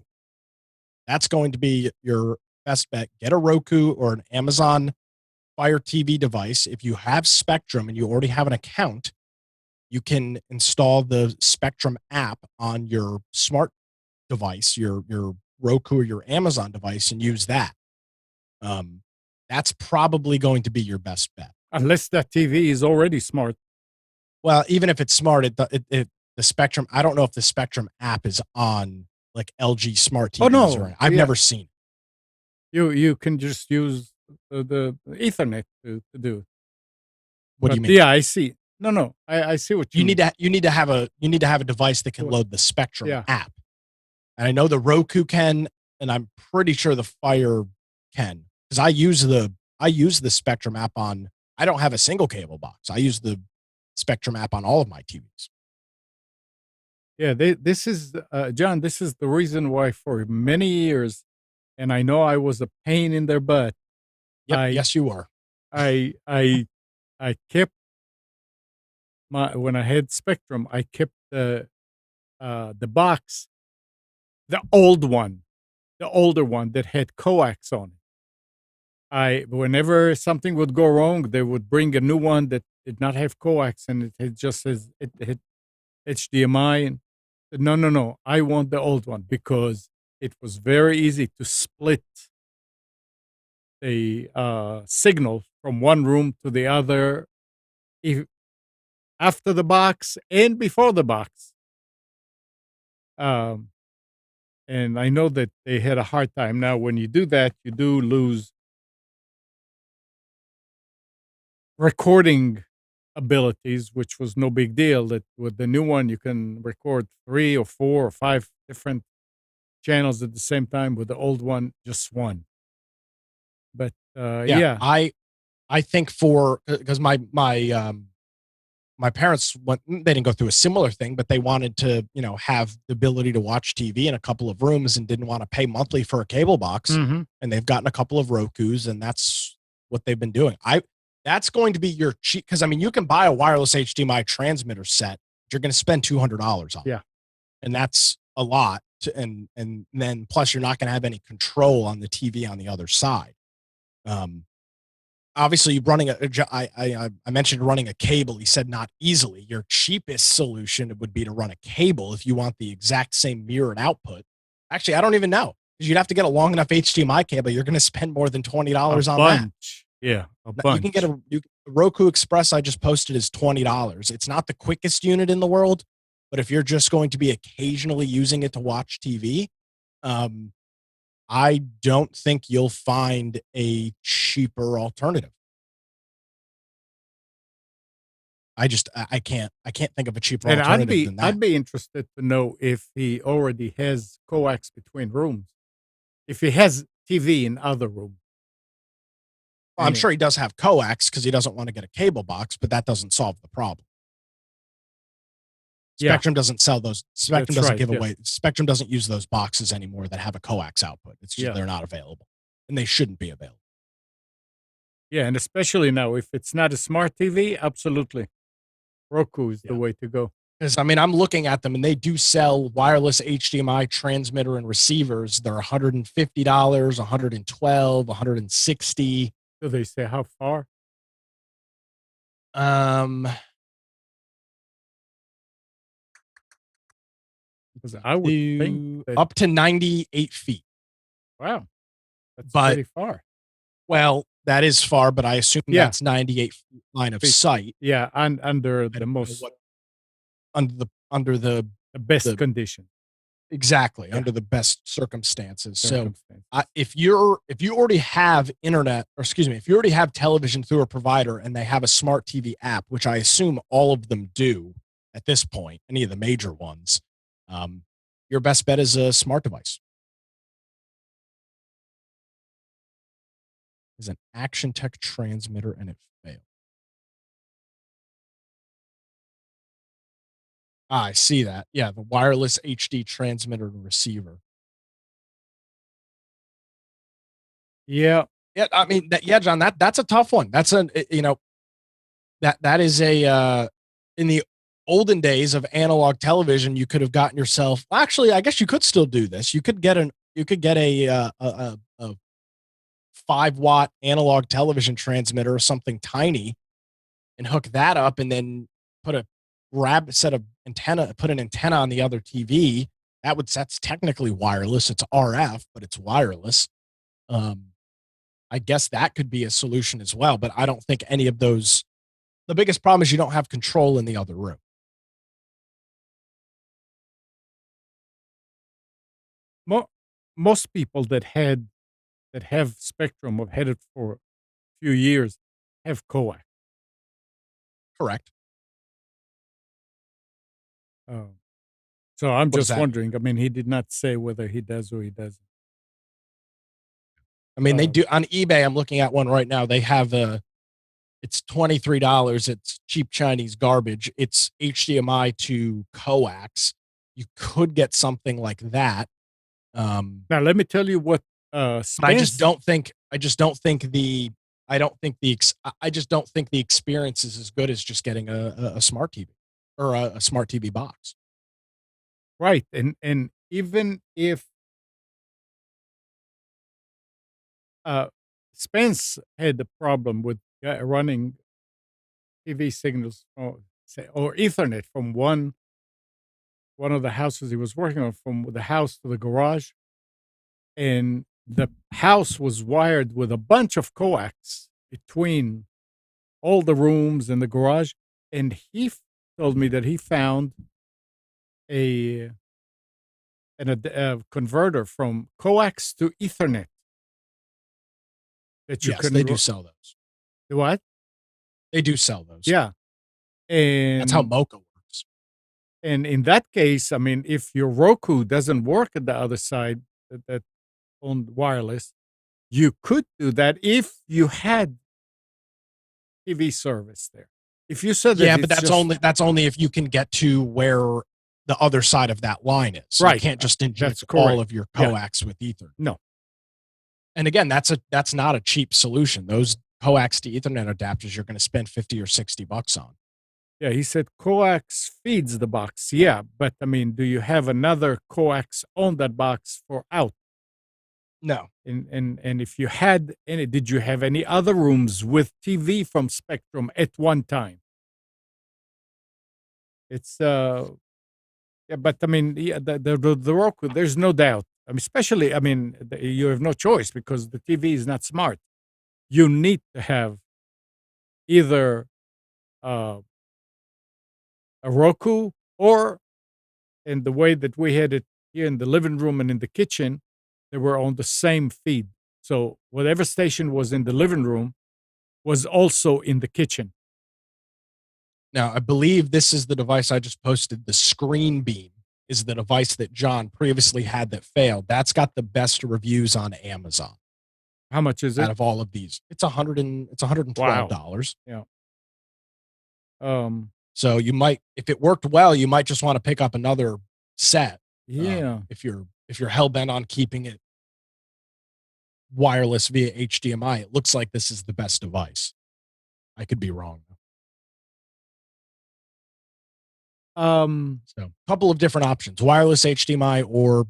That's going to be your best bet. Get a Roku or an Amazon Fire TV device. If you have Spectrum and you already have an account, you can install the Spectrum app on your smart device, your Roku or your Amazon device, and use that. That's probably going to be your best bet.
Unless that TV is already smart.
Well, even if it's smart, the Spectrum, I don't know if the Spectrum app is on like LG smart TVs.
Oh, no.
I've never seen it.
You can just use the Ethernet to do it.
What do you mean?
Yeah, I see. No. I see what you
mean. You need to have a device that can load the Spectrum app. And I know the Roku can, and I'm pretty sure the Fire can, because I use the Spectrum app on. I don't have a single cable box. I use the Spectrum app on all of my TVs.
Yeah, this is John. This is the reason why for many years, and I know I was a pain in their butt.
Yep, yes, you are.
I kept when I had Spectrum, I kept the box, the older one that had coax on it. Whenever something would go wrong, they would bring a new one that did not have coax, and it just says it had HDMI. And no, I want the old one because it was very easy to split the signal from one room to the other, after the box and before the box. And I know that they had a hard time. Now, when you do that, you do lose recording abilities, which was no big deal. That with the new one, you can record 3 or 4 or 5 different channels at the same time. With the old one, just one. But yeah.
I think because my parents they didn't go through a similar thing, but they wanted to, have the ability to watch TV in a couple of rooms and didn't want to pay monthly for a cable box.
Mm-hmm.
And they've gotten a couple of Rokus, and that's what they've been doing. That's going to be your cheap, because you can buy a wireless HDMI transmitter set. You're going to spend $200 on.
Yeah,
and that's a lot. And then plus you're not going to have any control on the TV on the other side. Obviously, running I mentioned running a cable. He said not easily. Your cheapest solution would be to run a cable if you want the exact same mirrored output. Actually, I don't even know, because you'd have to get a long enough HDMI cable. You're going to spend more than $20 on that.
Yeah, a bunch.
You can get a Roku Express. I just posted is $20. It's not the quickest unit in the world, but if you're just going to be occasionally using it to watch TV, I don't think you'll find a cheaper alternative. I can't think of a cheaper alternative than that.
I'd be interested to know if he already has coax between rooms. If he has TV in other rooms.
Well, I'm sure he does have coax because he doesn't want to get a cable box, but that doesn't solve the problem. Spectrum doesn't sell those. Spectrum doesn't give away. Spectrum doesn't use those boxes anymore that have a coax output. It's just they're not available, and they shouldn't be available.
Yeah, and especially now, if it's not a smart TV, absolutely, Roku is the way to go.
Because I'm looking at them, and they do sell wireless HDMI transmitter and receivers. They're $150, $112, $160.
Do they say how far? Because I would think
up to 98 feet.
Wow, that's pretty far.
Well, that is far, but I assume that's 98 feet line of sight.
Yeah, and under the most
under the
best condition.
exactly,
Yeah,
under the best circumstances. So,
circumstances.
if you already have internet, or excuse me, if you already have television through a provider and they have a smart TV app, which I assume all of them do at this point, any of the major ones, um, your best bet is a smart device. Is an Action Tech transmitter and it failed. Ah, I see that. Yeah, the wireless HD transmitter and receiver.
Yeah,
Yeah, I mean, yeah, John, that's a tough one. That's that is a in the olden days of analog television, you could have gotten yourself. Actually, I guess you could still do this. You could get a 5-watt analog television transmitter or something tiny and hook that up, and then put a grab set of antenna, put an antenna on the other TV. That's technically wireless. It's RF, but it's wireless. Um, I guess that could be a solution as well, but I don't think any of those. The biggest problem is you don't have control in the other room.
mo- most people that have Spectrum or had it for a few years have coax.
Correct.
Um, so I'm
What does
just
that mean?
wondering. I mean, he did not say whether he does or he doesn't.
I mean, they
Uh,
do on eBay. I'm looking at one right now. They have a. It's $23. It's cheap Chinese garbage. It's HDMI to coax. You could get something like that.
Now, let me tell you what
But I just
Spence.
don't think. I just don't think the. I don't think the. I just don't think the experience is as good as just getting a smart TV or a smart TV box.
Right, and even if uh, Spence had the problem with running TV signals or Ethernet from one of the houses he was working on, from the house to the garage, and the house was wired with a bunch of coax between all the rooms and the garage, and told me that he found a a converter from coax to Ethernet that you
Yes,
can
they do sell those.
what?
They do sell those.
Yeah,
That's how
and
Mocha works.
in that case, I mean, if your Roku doesn't work at the other side, that on wireless, you could do that if you had TV service there. If you said that
Yeah, but
it's just
that's only if you can get to where the other side of that line is. So you
right,
can't just
that's
inject all
correct.
of your
Yeah,
coax with ether.
no,
And again, that's not a cheap solution. Those coax to Ethernet adapters you're going to spend 50 or $60 on.
yeah. He said coax feeds the box. Yeah, but I mean, do you have another coax on that box for out?
No.
And if you had any, did you have any other rooms with TV from Spectrum at one time? It's yeah, but I mean, yeah, the Roku, there's no doubt. I mean, especially, I mean, you have no choice because the TV is not smart. You need to have either uh, a Roku or, in the way that we had it here in the living room and in the kitchen, they were on the same feed. So whatever station was in the living room was also in the kitchen.
Now, I believe this is the device I just posted. The Screen Beam is the device that John previously had that failed. That's got the best reviews on Amazon
How much is
out
it?
of all of these. It's
Wow.
$112.
Yeah. Um.
So you might, if it worked well, you might just want to pick up another set.
Yeah.
If you're hell bent on keeping it wireless via HDMI, it looks like this is the best device. I could be wrong.
Um.
So, a couple of different options: wireless HDMI or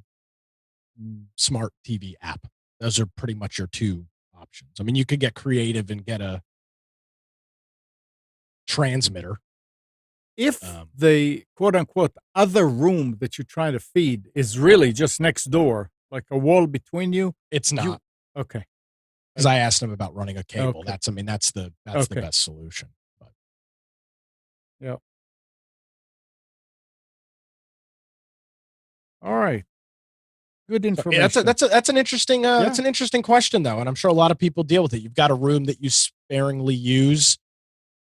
smart TV app. Those are pretty much your two options. I mean, you could get creative and get a transmitter.
If the quote unquote other room that you're trying to feed is really just next door, like a wall between you,
It's
you
not,
okay.
because I asked him about running a cable.
Okay.
That's, I mean, that's the
Okay.
best solution. But
Yeah. All right. Good
So,
information.
yeah, that's an interesting that's
Yeah.
an interesting question though, and I'm sure a lot of people deal with it. You've got a room that you sparingly use,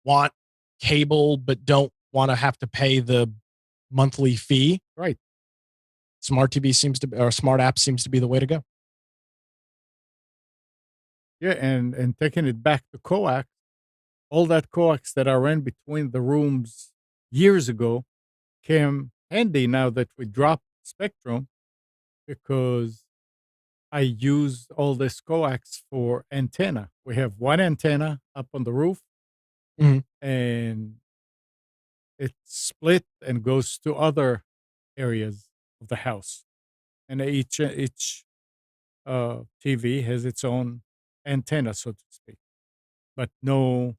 want cable, but don't want to have to pay the monthly fee.
Right.
Smart TV seems to be, or smart app seems to be the way to go.
Yeah, and taking it back to coax, all that coax that I ran between the rooms years ago came handy now that we dropped Spectrum because I used all this coax for antenna. We have one antenna up on the roof,
Mhm.
and it's split and goes to other areas of the house. And each TV has its own antenna, so to speak, but nothing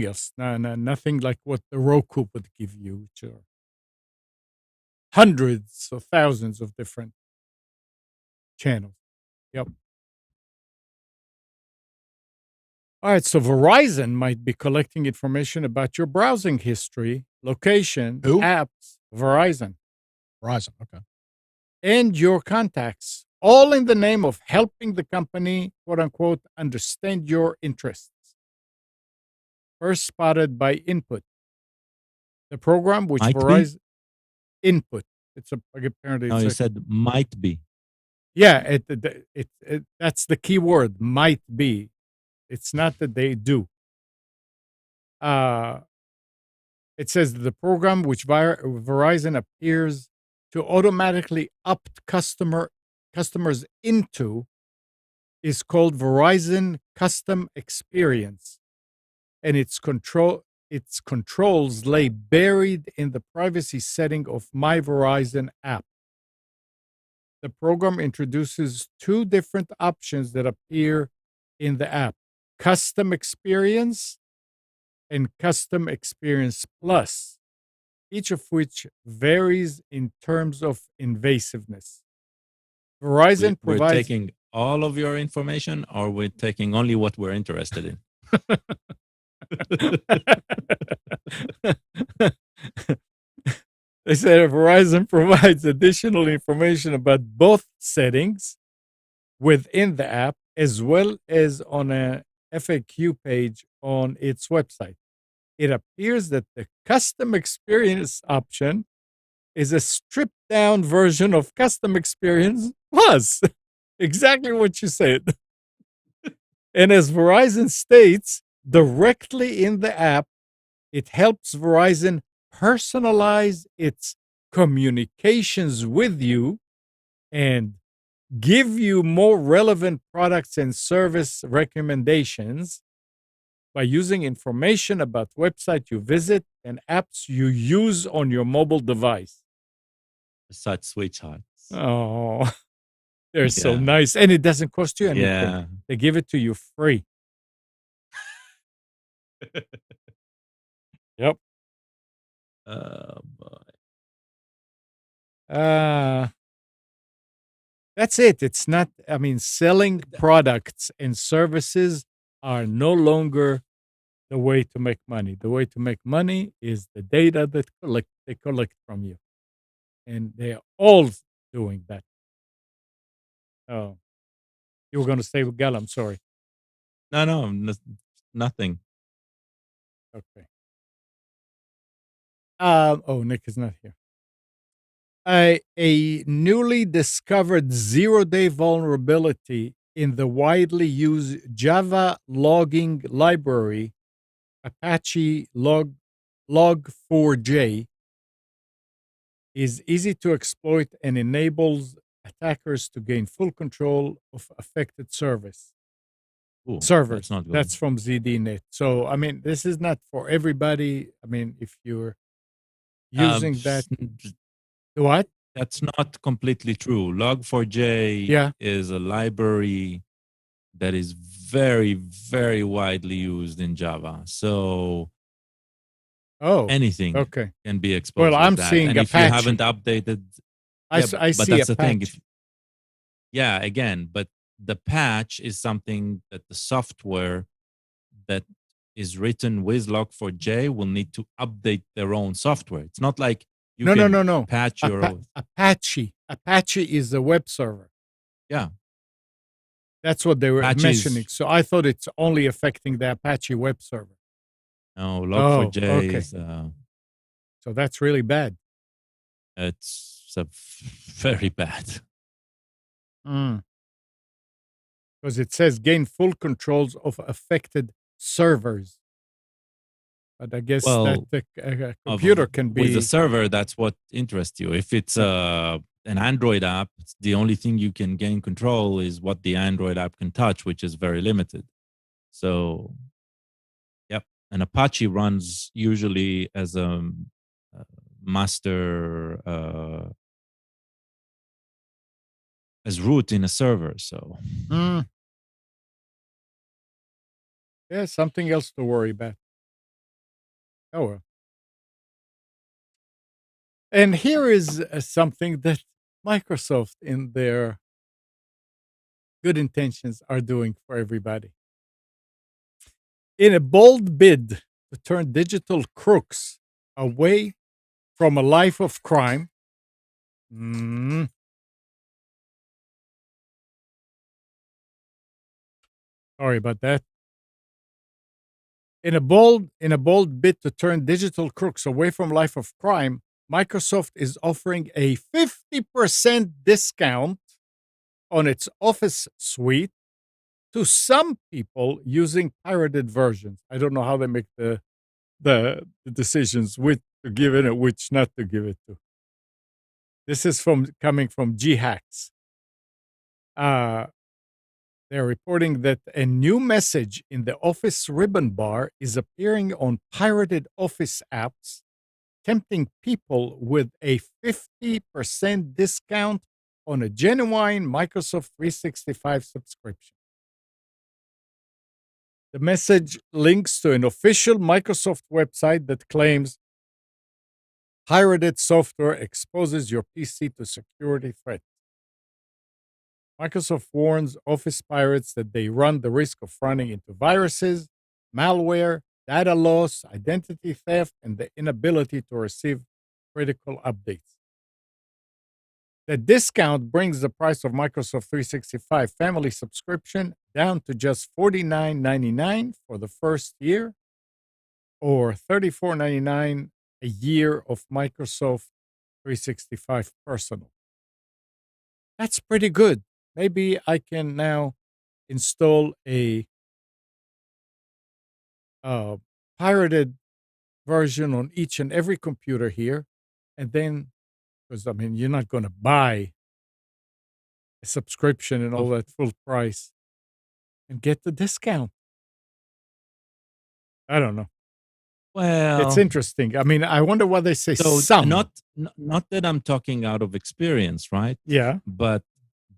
else. Nothing like what the Roku would give you, which are hundreds of thousands of different channels. Yep. All right, so Verizon might be collecting information about your browsing history, location,
Who?
apps, Verizon,
Verizon. Okay.
and your contacts, all in the name of helping the company, quote unquote, understand your interests. First spotted by Input, the program which
Might be.
Verizon Input. It's a apparently
No,
it's
you
a
said might be.
yeah. It that's the key word. Might be. It's not that they do. Uh, it says that the program which Verizon appears to automatically opt customers into is called Verizon Custom Experience, and its controls lay buried in the privacy setting of My Verizon app. The program introduces two different options that appear in the app: Custom Experience and Custom Experience Plus, each of which varies in terms of invasiveness. Verizon
We're
provides.
taking all of your information, or we're taking only what we're interested in.
They said Verizon provides additional information about both settings within the app as well as on a FAQ page on its website. It appears that the custom experience option is a stripped down version of custom experience plus. Exactly what you said. And as Verizon states directly in the app, it helps Verizon personalize its communications with you and give you more relevant products and service recommendations by using information about website you visit and apps you use on your mobile device.
Such sweethearts.
Oh, they're so
Yeah.
nice. And it doesn't cost you anything.
Yeah.
They give it to you free. Yep.
Boy.
That's it. It's not, I mean, selling products and services are no longer the way to make money. The way to make money is the data that they collect from you. And they're all doing that. Oh, you were going to say with Gal, I'm sorry.
No, nothing.
Okay. Oh, Nick is not here. A newly discovered zero-day vulnerability in the widely used Java logging library, Apache Log4j, is easy to exploit and enables attackers to gain full control of affected servers.
That's not good.
That's from ZDNet. So, I mean, this is not for everybody. I mean, if you're using that, what?
That's not completely true. Log4j is a library that is very, very widely used in Java. So anything can be exposed.
Well, I'm
that.
seeing
and
Apache.
If you haven't updated,
I
but
see
that's
Apache.
the thing. Again, but the patch is something that the software that is written with Log4j will need to update their own software. It's not like You
No, no,
can
no, no.
patch your OS.
Apache. Apache is a web server.
Yeah,
That's what they were
Apache
mentioning.
is
So I thought it's only affecting the Apache web server.
no
Oh,
Log4j
okay.
is
So that's really bad.
it's very bad.
Because it says gain full controls of affected servers. But I guess that
Well,
the
of
computer can
with the
be.
server, that's what interests you. If it's
Yeah.
an Android app, the only thing you can gain control is what the Android app can touch, which is very limited. So, yep. And Apache runs usually as a master as root in a server. So,
Mm, yeah, something else to worry about. Oh well. And here is something that Microsoft, in their good intentions, are doing for everybody. In a bold bid to turn digital crooks away from a life of crime. Mm, sorry about that. In a bold bid to turn digital crooks away from life of crime, Microsoft is offering a 50% discount on its Office suite to some people using pirated versions. I don't know how they make the decisions which to give it and which not to give it to. This is coming from G Hacks. Uh, they're reporting that a new message in the Office ribbon bar is appearing on pirated Office apps, tempting people with a 50% discount on a genuine Microsoft 365 subscription. The message links to an official Microsoft website that claims pirated software exposes your PC to security threats. Microsoft warns Office pirates that they run the risk of running into viruses, malware, data loss, identity theft, and the inability to receive critical updates. The discount brings the price of Microsoft 365 family subscription down to just $49.99 for the first year, or $34.99 a year of Microsoft 365 personal. That's pretty good. Maybe I can now install a uh, pirated version on each and every computer here. And then, because I mean, you're not going to buy a subscription and all
of,
that full price and get the discount. I don't know. It's
well,
interesting. I mean, I wonder why they say
so
some.
not that I'm talking out of experience, right?
Yeah,
But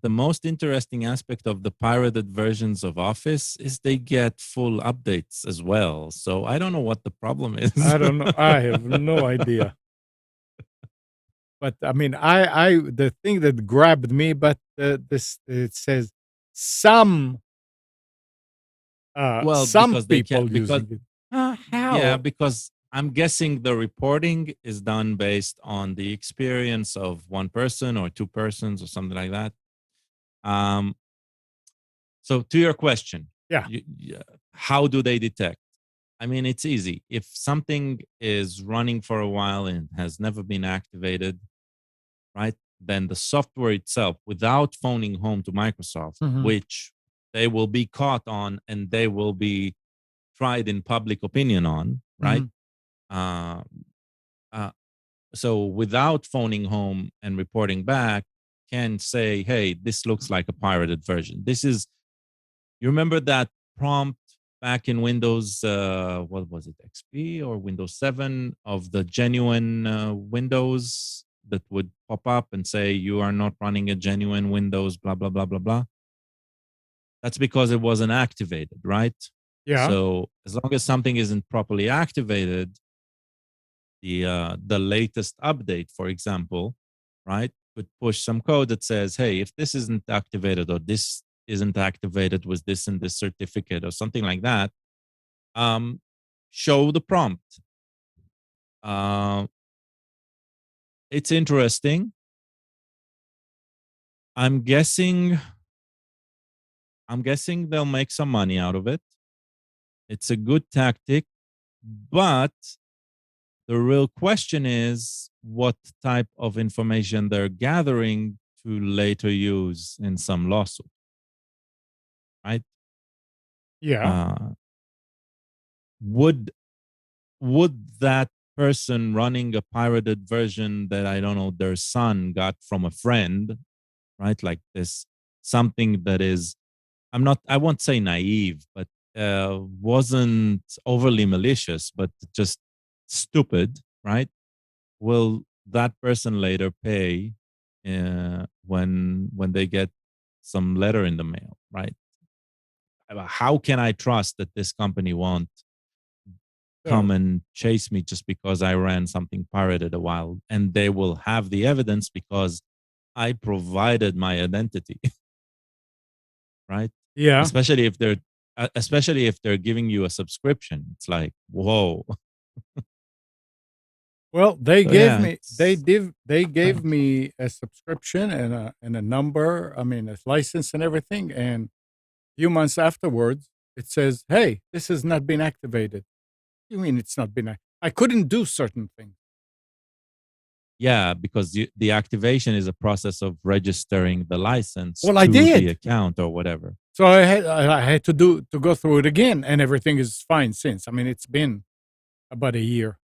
the most interesting aspect of the pirated versions of Office is they get full updates as well. So I don't know what the problem is.
I don't know. I have no idea. But I mean, the thing that grabbed me, but this it says some
Well,
some
because they can
people
because
using it.
yeah,
How?
because I'm guessing the reporting is done based on the experience of one person or two persons or something like that. Um, so to your question,
Yeah.
how do they detect? I mean, it's easy. If something is running for a while and has never been activated, right? Then the software itself, without phoning home to Microsoft,
Mhm.
which they will be caught on and they will be tried in public opinion on, right?
Mhm.
Uh, uh, so without phoning home and reporting back, can say, hey, this looks like a pirated version. This is, you remember that prompt back in Windows, what was it, XP or Windows 7 of the genuine Windows that would pop up and say, you are not running a genuine Windows, blah, blah, blah, blah, blah. That's because it wasn't activated, right?
Yeah.
So as long as something isn't properly activated, the latest update, for example, right, could push some code that says, hey, if this isn't activated or this isn't activated with this and this certificate or something like that, um, show the prompt. Uh, It's interesting. I'm guessing they'll make some money out of it. It's a good tactic, but the real question is what type of information they're gathering to later use in some lawsuit, right?
Yeah.
Uh, would that person running a pirated version that I don't know their son got from a friend, right? Like this something that is I won't say naive, but wasn't overly malicious, but just stupid, right? Will that person later pay when they get some letter in the mail, right? How can I trust that this company won't
So
come and chase me just because I ran something pirated a while, and they will have the evidence because I provided my identity, right?
yeah.
Especially if they're giving you a subscription. It's like, whoa.
Well,
So yeah,
they gave
strange.
me a subscription and a number, I mean, a license and everything, and a few months afterwards, it says, "Hey, this has not been activated." You mean it's not been I couldn't do certain things.
Yeah, because the activation is a process of registering the license
Well, I
to the
did.
account or whatever.
So I had to go through it again, and everything is fine since. I mean, it's been about a year.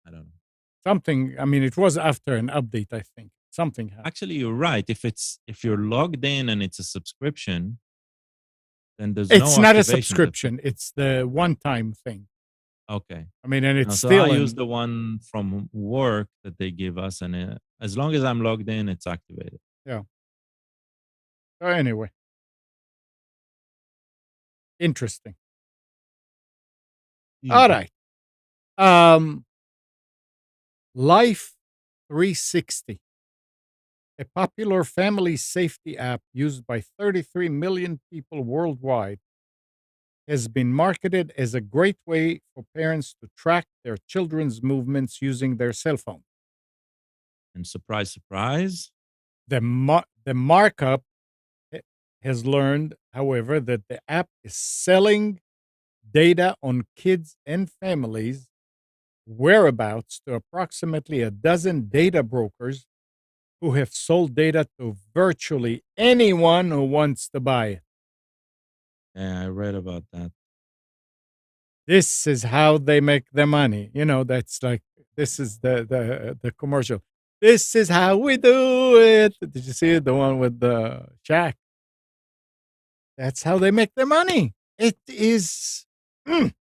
I don't know.
Something, I mean, it was after an update, I think. Something happened.
Actually, you're right. If you're logged in and it's a subscription, then there's
It's
no
not a
activation that
subscription. It's the one-time thing.
okay.
I mean, and
No,
it's
so I
still
use
in
the one from work that they give us, and as long as I'm logged in, it's activated.
yeah. So anyway, interesting. All
Indeed.
right. Um, Life 360, a popular family safety app used by 33 million people worldwide, has been marketed as a great way for parents to track their children's movements using their cell phone.
And surprise, surprise,
The markup ha- has learned, however, that the app is selling data on kids and families' whereabouts to approximately a dozen data brokers who have sold data to virtually anyone who wants to buy it.
yeah, I read about that.
This is how they make their money. You know, that's like this is the commercial. This is how we do it. Did you see it? The one with the Shaq. That's how they make their money. It is. mm.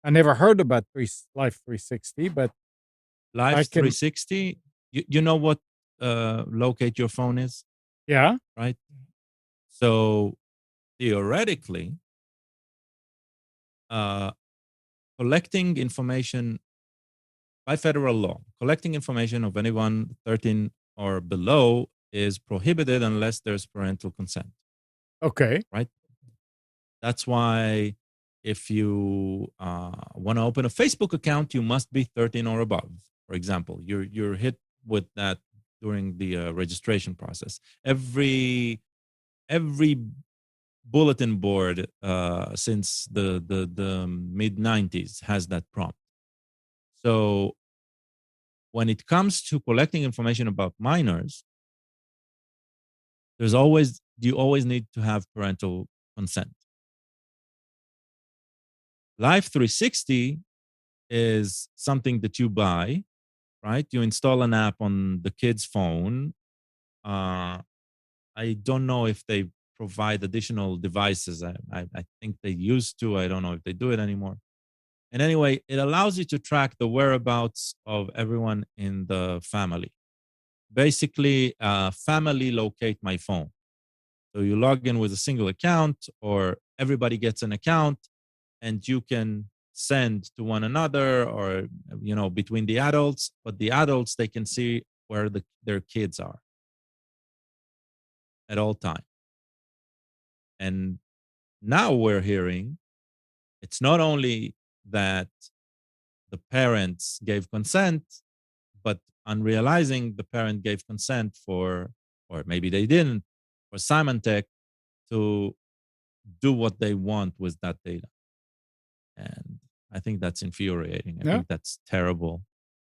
I never heard about Life 360, but I
Life
can.
360, you know what locate your phone is,
Yeah.
right? So theoretically, uh, collecting information by federal law, collecting information of anyone 13 or below is prohibited unless there's parental consent,
Okay.
right? That's why if you want to open a Facebook account, you must be 13 or above. For example, you're hit with that during the registration process. Every bulletin board since the mid 90s has that prompt. So when it comes to collecting information about minors, you always need to have parental consent. Life 360 is something that you buy, right? You install an app on the kid's phone. I don't know if they provide additional devices. I think they used to. I don't know if they do it anymore. And anyway, it allows you to track the whereabouts of everyone in the family. Basically, family locate my phone. So you log in with a single account, or everybody gets an account, and you can send to one another, or between the adults. But the adults, they can see where their kids are at all time. And now we're hearing it's not only that the parents gave consent, but unrealizing the parent gave consent for, or maybe they didn't, for Symantec to do what they want with that data. And I think that's infuriating. I
Yeah.
think that's terrible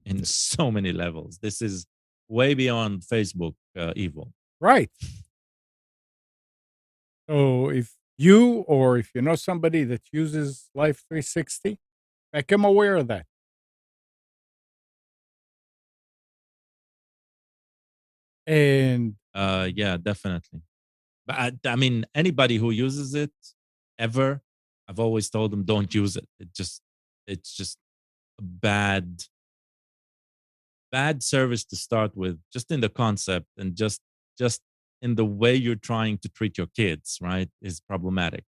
in so many levels. This is way beyond Facebook evil.
Right. So if you or if you know somebody that uses Life360, make them aware of that. And
Yeah, definitely. But I mean, anybody who uses it ever, I've always told them don't use it. It's just a bad service to start with, just in the concept and just in the way you're trying to treat your kids, right? Is problematic.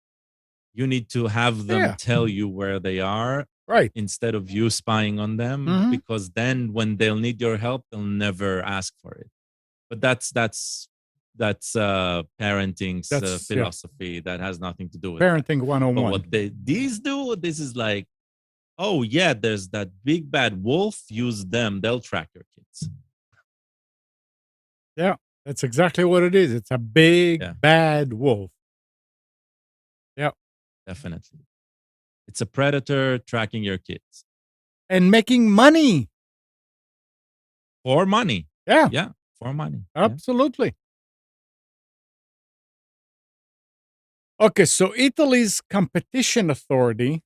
You need to have them
yeah,
tell you where they are
right.
instead of you spying on them,
Mhm.
because then when they'll need your help, they'll never ask for it. But that's parenting's
That's
philosophy that has nothing to do with that.
parenting
But
101.
what these do, this is like, oh yeah, there's that big bad wolf. Use them; they'll track your kids.
Yeah, that's exactly what it is. It's a big
Yeah,
bad wolf. Yeah,
definitely. It's a predator tracking your kids
and making money.
for money.
Yeah,
Yeah, for money. Yeah.
absolutely. Okay, so Italy's competition authority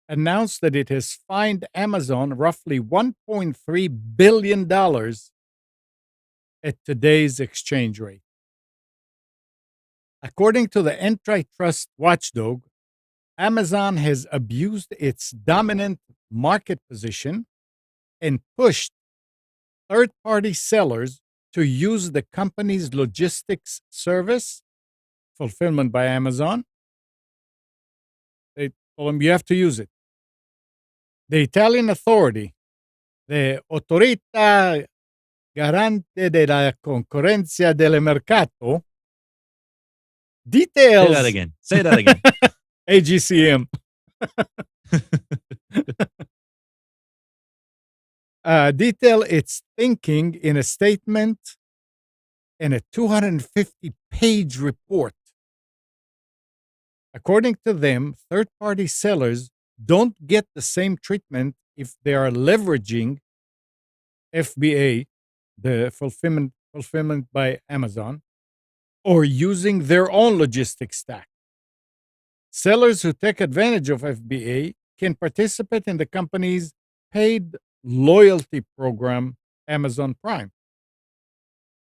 announced that it has fined Amazon roughly $1.3 billion at today's exchange rate. According to the antitrust watchdog, Amazon has abused its dominant market position and pushed third party sellers to use the company's logistics service, Fulfillment by Amazon. They told them you have to use it. The Italian authority, the Autorità Garante della Concorrenza del Mercato,
Say that
details
again. Say that again.
AGCM detail its thinking in a statement in a 250-page report. According to them, third-party sellers don't get the same treatment if they are leveraging FBA, the fulfillment by Amazon, or using their own logistics stack. Sellers who take advantage of FBA can participate in the company's paid loyalty program, Amazon Prime.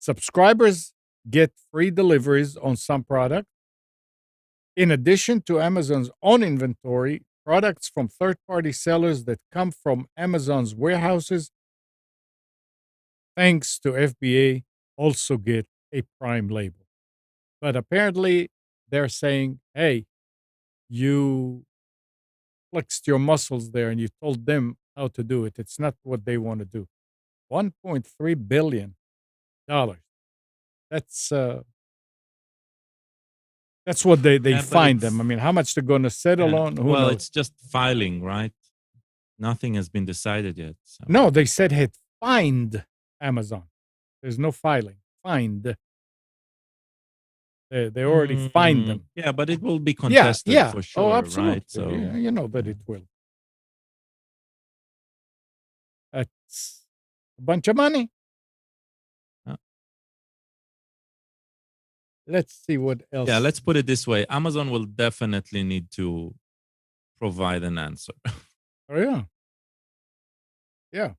Subscribers get free deliveries on some products. In addition to Amazon's own inventory, products from third party sellers that come from Amazon's warehouses, thanks to FBA, also get a Prime label. But apparently, they're saying, hey, you flexed your muscles there and you told them how to do it. It's not what they want to do. $1.3 billion. That's That's what they
Yeah, but
find them.
it's
I mean, how much they're going to settle
yeah.
on? Who
Well,
knows?
it's just filing, right? Nothing has been decided yet. So.
No, they said had fined Amazon. There's no filing. Fined. They already fined them.
Yeah, but it will be
Yeah,
contested
yeah.
for
Oh,
sure,
absolutely.
right? So
Yeah, you know that it will. That's a bunch of money.
uh,
Let's see what else.
yeah, let's put it this way: Amazon will definitely need to provide an answer.
Oh yeah, yeah.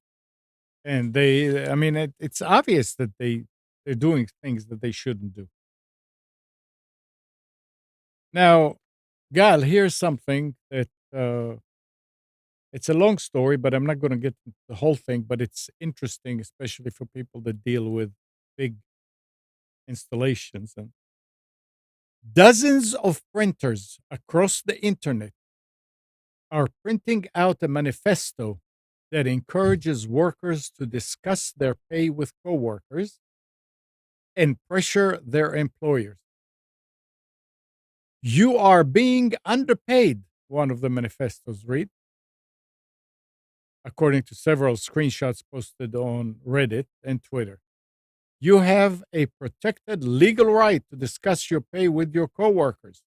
And they, I mean, it's obvious that they're doing things that they shouldn't do. Now, Gal, here's something that it's a long story, but I'm not going to get into the whole thing. But it's interesting, especially for people that deal with big installations. And dozens of printers across the internet are printing out a manifesto that encourages workers to discuss their pay with coworkers and pressure their employers. You are being underpaid, one of the manifestos read. according to several screenshots posted on Reddit and Twitter. You have a protected legal right to discuss your pay with your coworkers.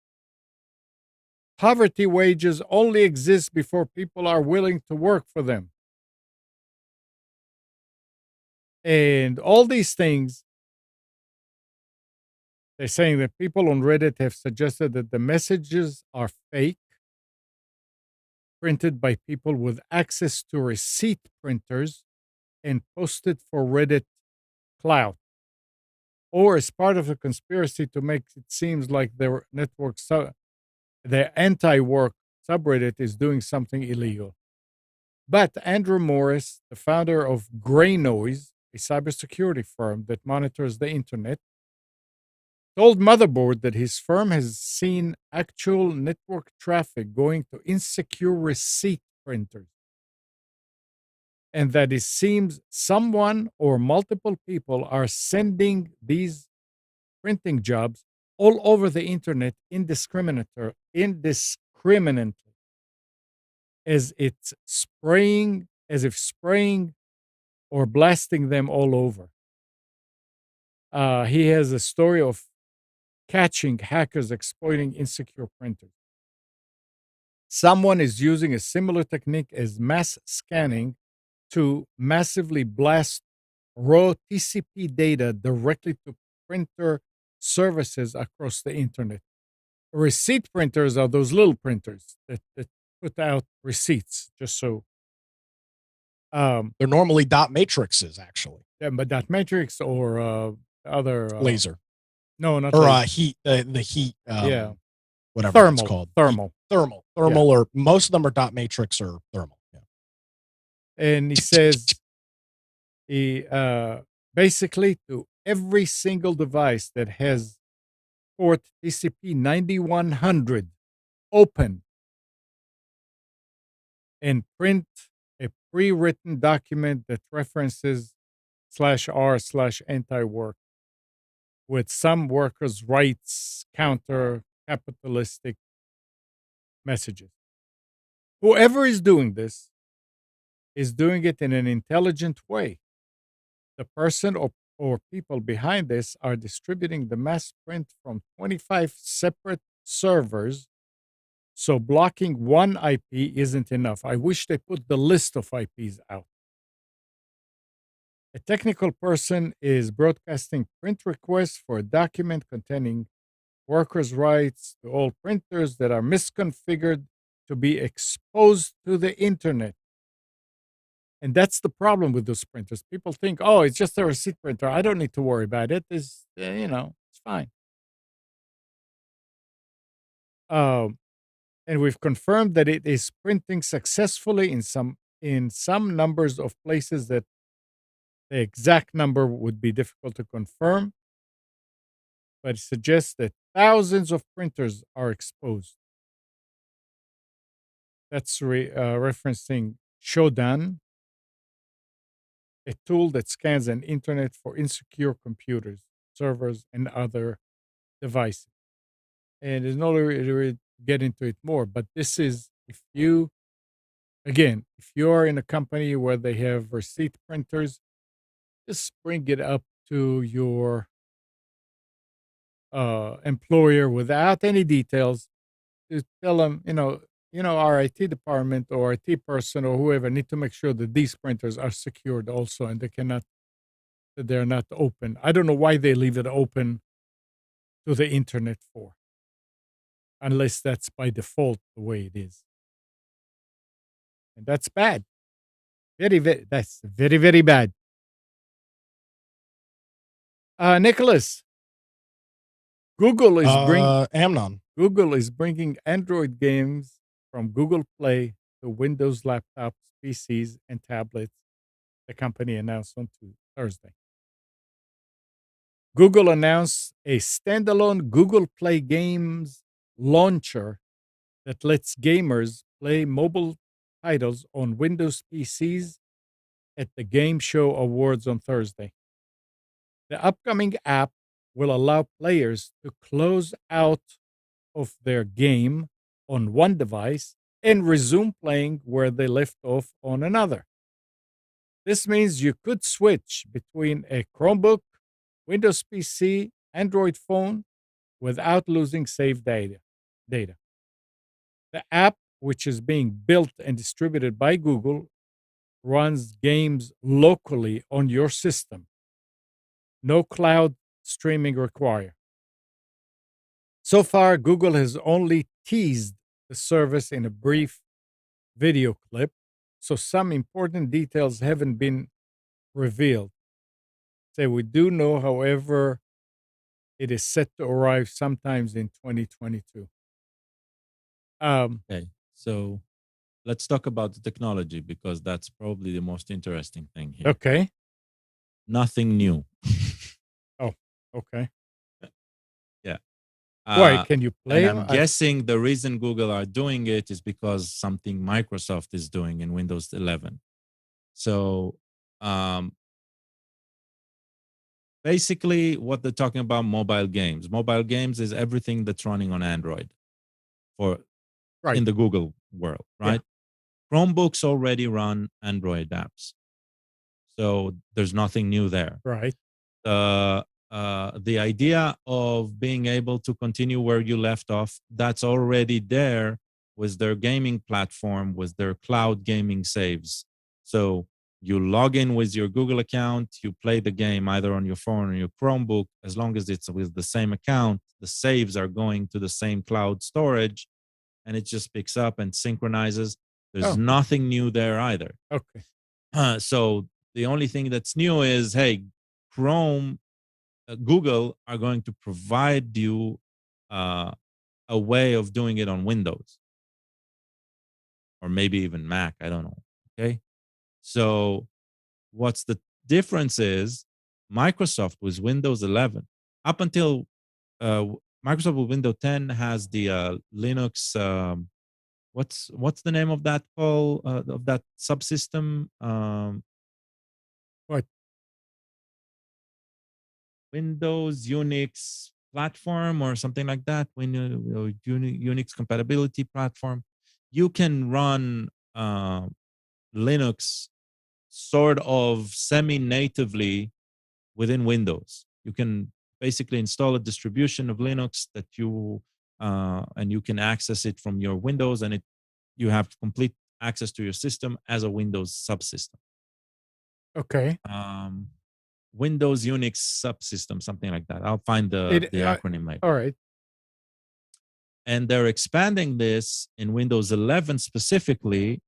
Poverty wages only exist before people are willing to work for them. And all these things, they're saying that people on Reddit have suggested that the messages are fake, printed by people with access to receipt printers and posted for Reddit clout, or as part of a conspiracy to make it seem like their network, their anti-work subreddit is doing something illegal. But Andrew Morris, the founder of Gray Noise, a cybersecurity firm that monitors the internet, told Motherboard that his firm has seen actual network traffic going to insecure receipt printers, and that it seems someone or multiple people are sending these printing jobs all over the internet indiscriminately, as if spraying or blasting them all over. He has a story of catching hackers exploiting insecure printers. Someone is using a similar technique as mass scanning to massively blast raw TCP data directly to printer services across the internet. Receipt printers are those little printers that put out receipts, just so.
They're normally dot matrices, actually.
Yeah, but dot matrix or other
laser.
No, not
or
laser.
heat. The heat.
Yeah,
whatever
thermal,
it's called.
thermal,
thermal,
Yeah.
or most of them are dot matrix or thermal. Yeah.
And he says he basically to every single device that has port TCP 9100 open and print a pre-written document that references /r/anti-work with some workers' rights counter capitalistic messages. Whoever is doing this is doing it in an intelligent way. The person or people behind this are distributing the mass print from 25 separate servers, so blocking one IP isn't enough. I wish they put the list of IPs out. A technical person is broadcasting print requests for a document containing workers' rights to all printers that are misconfigured to be exposed to the internet. And that's the problem with those printers. People think, oh, it's just a receipt printer. I don't need to worry about it. It's, it's fine. And we've confirmed that it is printing successfully in some numbers of places that the exact number would be difficult to confirm, but it suggests that thousands of printers are exposed. That's referencing Shodan, a tool that scans an internet for insecure computers, servers, and other devices. And there's no way to get into it more, but this is if you are in a company where they have receipt printers, just bring it up to your employer without any details. To tell them, our IT department or IT person or whoever need to make sure that these printers are secured also, and that they're not open. I don't know why they leave it open to the internet for, unless that's by default the way it is. And that's bad. That's very, very bad. Nicholas, Google is bringing Android games from Google Play to Windows laptops, PCs, and tablets, the company announced on Thursday. Google announced a standalone Google Play Games launcher that lets gamers play mobile titles on Windows PCs at the Game Show Awards on Thursday. The upcoming app will allow players to close out of their game on one device and resume playing where they left off on another. This means you could switch between a Chromebook, Windows PC, Android phone without losing saved data. The app, which is being built and distributed by Google, runs games locally on your system. No cloud streaming required. So far, Google has only teased the service in a brief video clip, so some important details haven't been revealed. So we do know, however, it is set to arrive sometimes in 2022.
Okay. So let's talk about the technology because that's probably the most interesting thing here.
Okay.
Nothing new.
Oh, okay.
Yeah.
Why? Can you
And
play?
I'm guessing the reason Google are doing it is because something Microsoft is doing in Windows 11. So basically, what they're talking about mobile games. Mobile games is everything that's running on Android or
Right.
in the Google world,
Yeah.
right? Chromebooks already run Android apps. So there's nothing new there.
Right.
The idea of being able to continue where you left off, that's already there with their gaming platform, with their cloud gaming saves. So you log in with your Google account, you play the game either on your phone or your Chromebook, as long as it's with the same account, the saves are going to the same cloud storage and it just picks up and synchronizes. There's
Oh,
nothing new there either.
okay.
So the only thing that's new is, hey, Chrome, Google are going to provide you uh, a way of doing it on Windows or maybe even Mac. I don't know. Okay. So what's the difference is Microsoft with Windows 11 up until uh, Microsoft with Windows 10 has the Linux. What's the name of that call of that subsystem?
What?
Windows Unix platform or something like that. Unix compatibility platform. You can run Linux sort of semi-natively within Windows. You can basically install a distribution of Linux that you and you can access it from your Windows, and you have complete access to your system as a Windows subsystem.
Okay.
Windows Unix subsystem, something like that. I'll find the acronym later.
All right.
And they're expanding this in Windows 11 specifically.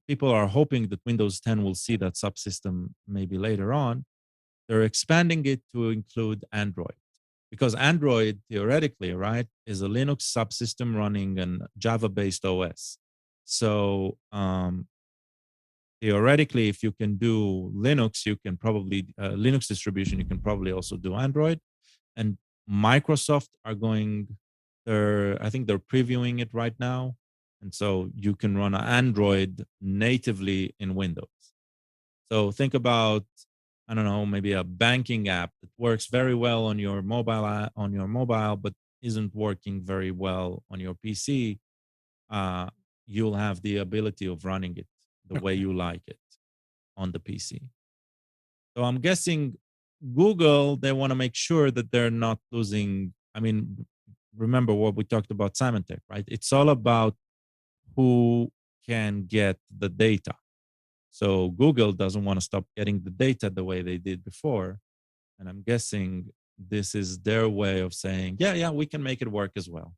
People are hoping that Windows 10 will see that subsystem maybe later on. They're expanding it to include Android because Android, theoretically, right, is a Linux subsystem running an Java-based OS. So theoretically, if you can do Linux, you can probably Linux distribution. You can probably also do Android. And Microsoft are going. I think they're previewing it right now, and so you can run Android natively in Windows. So think about, I don't know, maybe a banking app that works very well on your mobile, but isn't working very well on your PC. You'll have the ability of running it the way
Okay.
you like it on the PC. So I'm guessing Google, they want to make sure that they're not losing. I mean, remember what we talked about Symantec, right? It's all about who can get the data. So Google doesn't want to stop getting the data the way they did before. And I'm guessing this is their way of saying, yeah, we can make it work as well.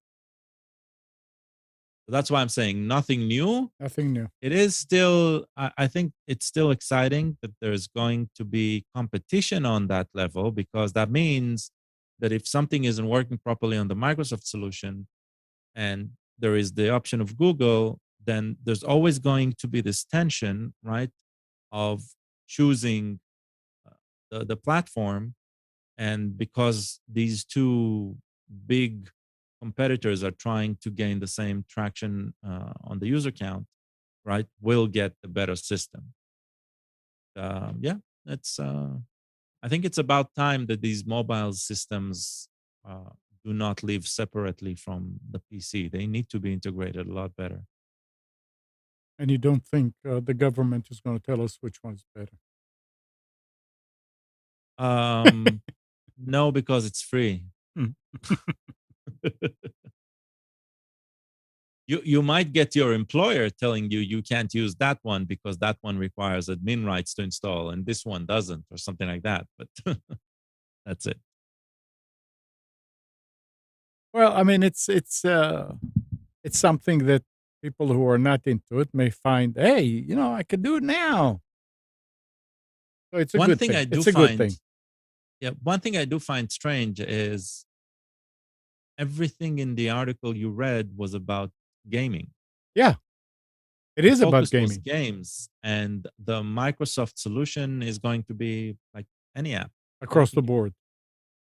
So that's why I'm saying nothing new.
Nothing new.
It is still, I think it's still exciting that there's going to be competition on that level, because that means that if something isn't working properly on the Microsoft solution and there is the option of Google, then there's always going to be this tension, right, of choosing the platform. And because these two big competitors are trying to gain the same traction on the user count, right, will get the better system. Yeah, it's. I think it's about time that these mobile systems do not live separately from the PC. They need to be integrated a lot better.
And you don't think the government is going to tell us which one's better?
Um, no, because it's free.
Hmm.
You might get your employer telling you you can't use that one because that one requires admin rights to install and this one doesn't, or something like that. But that's it.
Well, I mean, it's something that people who are not into it may find. Hey, I can do it now. So it's a
One
good
thing
thing.
I do
It's a good
find,
thing.
yeah, one thing I do find strange is everything in the article you read was about gaming.
Yeah, it
The
is about
focus was
gaming
games, and the Microsoft solution is going to be like any app,
across the
anything.
board.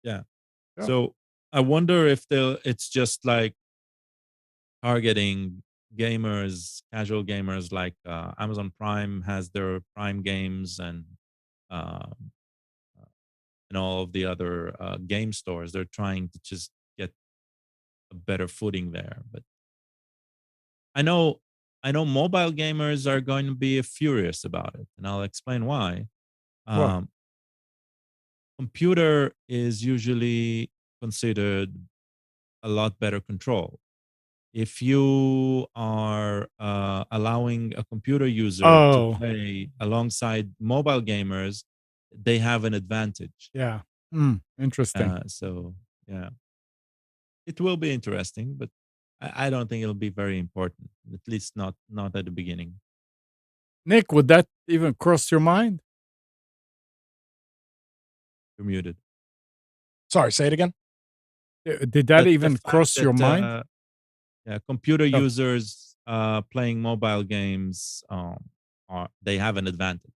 Yeah.
Yeah.
So I wonder if it's just like targeting gamers, casual gamers, like Amazon Prime has their Prime games uh, and all of the other game stores. They're trying to just get a better footing there. But I know, I know mobile gamers are going to be furious about it, and I'll explain why.
Why?
Um, Computer is usually considered a lot better control. If you are allowing a computer user to
Oh,
play alongside mobile gamers, they have an advantage.
yeah. Interesting.
So, yeah, it will be interesting, but I don't think it'll be very important. At least not at the beginning.
Nick, would that even cross your mind?
You're muted.
Sorry, say it again.
Did that
The
even
fact
cross your
that
mind?
yeah, computer
Oh,
users playing mobile games are they have an advantage.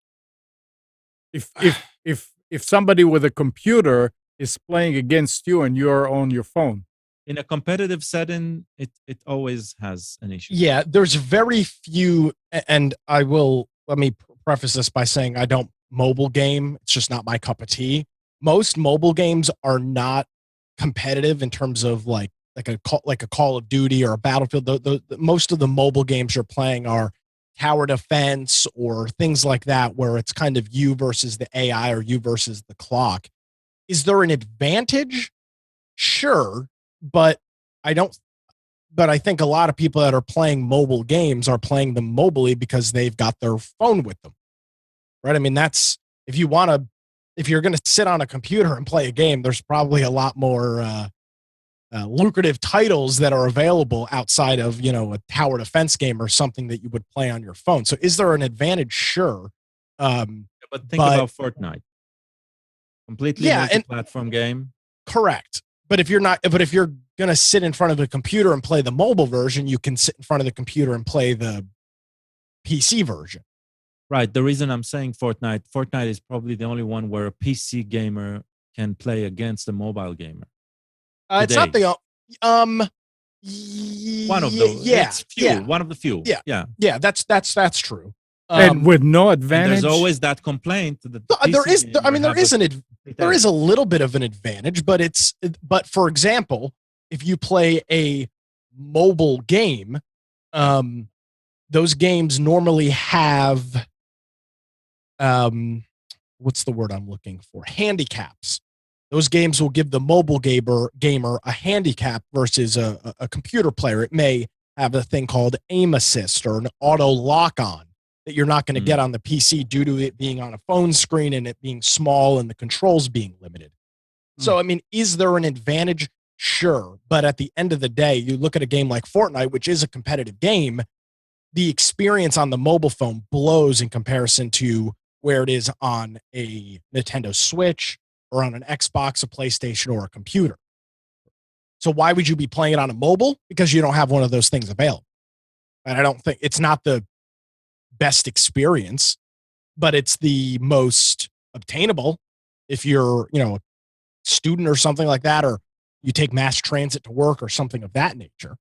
if somebody with a computer is playing against you and you're on your phone.
In a competitive setting, it always has an issue.
Yeah, there's very few, and I will let me preface this by saying I don't mobile game. It's just not my cup of tea. Most mobile games are not competitive in terms of like a Call of Duty or a Battlefield. Most of the mobile games you're playing are tower defense or things like that, where it's kind of you versus the AI or you versus the clock. Is there an advantage? Sure, but I don't but I think a lot of people that are playing mobile games are playing them mobily because they've got their phone with them, right? I mean, that's if you're going to sit on a computer and play a game, there's probably a lot more lucrative titles that are available outside of a tower defense game or something that you would play on your phone. So, is there an advantage? Sure,
But think
but
about Fortnite, completely
yeah, and
multi-platform game.
correct. But if you're going to sit in front of a computer and play the mobile version, you can sit in front of the computer and play the PC version.
Right. The reason I'm saying Fortnite is probably the only one where a PC gamer can play against a mobile gamer
It's not
today.
the um
One of the
yeah,
it's few,
yeah,
one of the few.
yeah,
Yeah.
yeah. That's true.
And with no
And there's
advantage.
always that complaint that the
There
PC
is, I
gamer
mean,
have a
there is a little bit of an advantage, but for example, if you play a mobile game, um, those games normally have what's the word I'm looking for? Handicaps. Those games will give the mobile gamer a handicap versus a computer player. It may have a thing called aim assist or an auto lock on that you're not going to get on the PC due to it being on a phone screen and it being small and the controls being limited. So, I mean, is there an advantage? Sure. But at the end of the day, you look at a game like Fortnite, which is a competitive game, the experience on the mobile phone blows in comparison to where it is on a Nintendo Switch or on an Xbox, a PlayStation, or a computer. So why would you be playing it on a mobile? Because you don't have one of those things available. And I don't think it's not the best experience, but it's the most obtainable if you're, a student or something like that, or you take mass transit to work or something of that nature.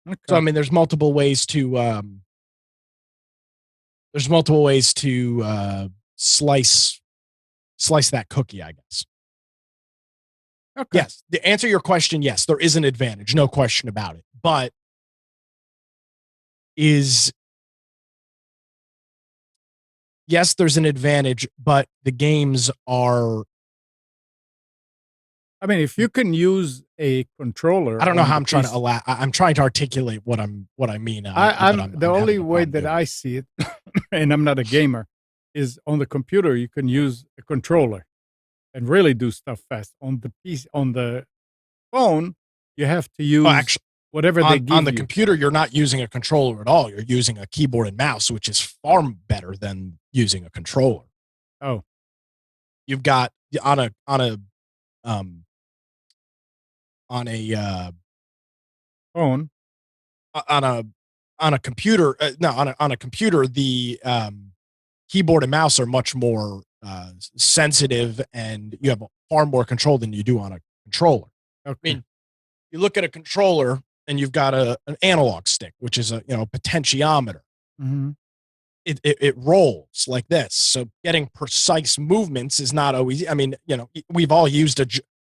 Okay.
So I mean, there's multiple ways to slice that cookie, I guess.
Okay.
Yes, to answer your question, yes, there is an advantage, no question about it. But is, yes, there's an advantage, but the games are,
I mean, if you can use a controller
I don't know
on
how
the
I'm trying to
PC,
I'm trying to articulate what I mean. But
I'm the
I'm
only
having a
way
problem
that
doing
I
it.
see it, and I'm not a gamer, is on the computer you can use a controller and really do stuff fast. On the PC, on the phone, you have to
Oh,
use
actually,
whatever they
on
give
the
you.
computer, you're not using a controller at all. You're using a keyboard and mouse, which is far better than using a controller.
Oh,
You've got um on a
phone.
on a on a computer no on a computer, the keyboard and mouse are much more sensitive, and you have far more control than you do on a controller. I
Okay.
mean, you look at a controller and you've got an analog stick, which is a potentiometer.
Hmm.
It rolls like this, so getting precise movements is not always. I mean, we've all used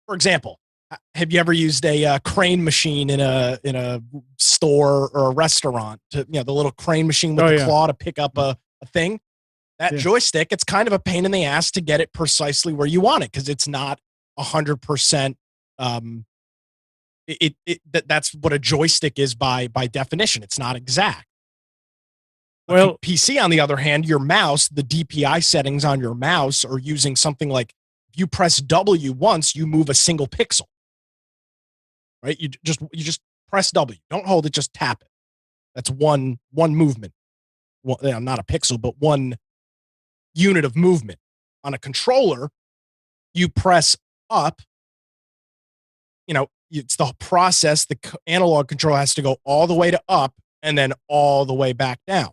for example, have you ever used a crane machine in a store or a restaurant? To the little crane machine with
Oh
the
yeah.
claw to pick up a thing. That
Yeah.
joystick, it's kind of a pain in the ass to get it precisely where you want it, because it's not 100%. Um, that's what a joystick is by definition. It's not exact. A
Well,
PC, on the other hand, your mouse, the DPI settings on your mouse are using something like, if you press W once, you move a single pixel. Right? You just press W. Don't hold it, just tap it. That's one movement. Well, not a pixel, but one unit of movement. On a controller, you press up, it's the process. The analog control has to go all the way to up and then all the way back down.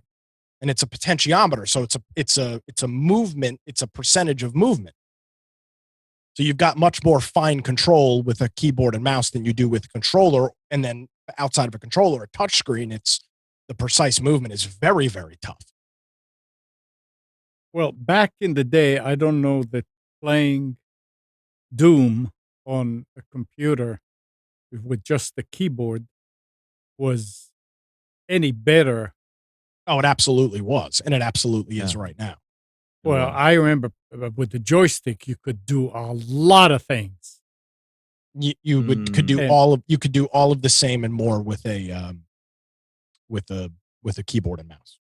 And it's a potentiometer. So it's a movement. It's a percentage of movement. So you've got much more fine control with a keyboard and mouse than you do with a controller. And then outside of a controller, a touchscreen, the precise movement is very, very tough.
well, back in the day, I don't know that playing Doom on a computer with just the keyboard was any better.
Oh, it absolutely was. And it absolutely
Yeah,
is right now.
it
Well,
was.
I remember with the joystick, you could do a lot of things.
Could do
And
all of the same and more with with a with a keyboard and mouse.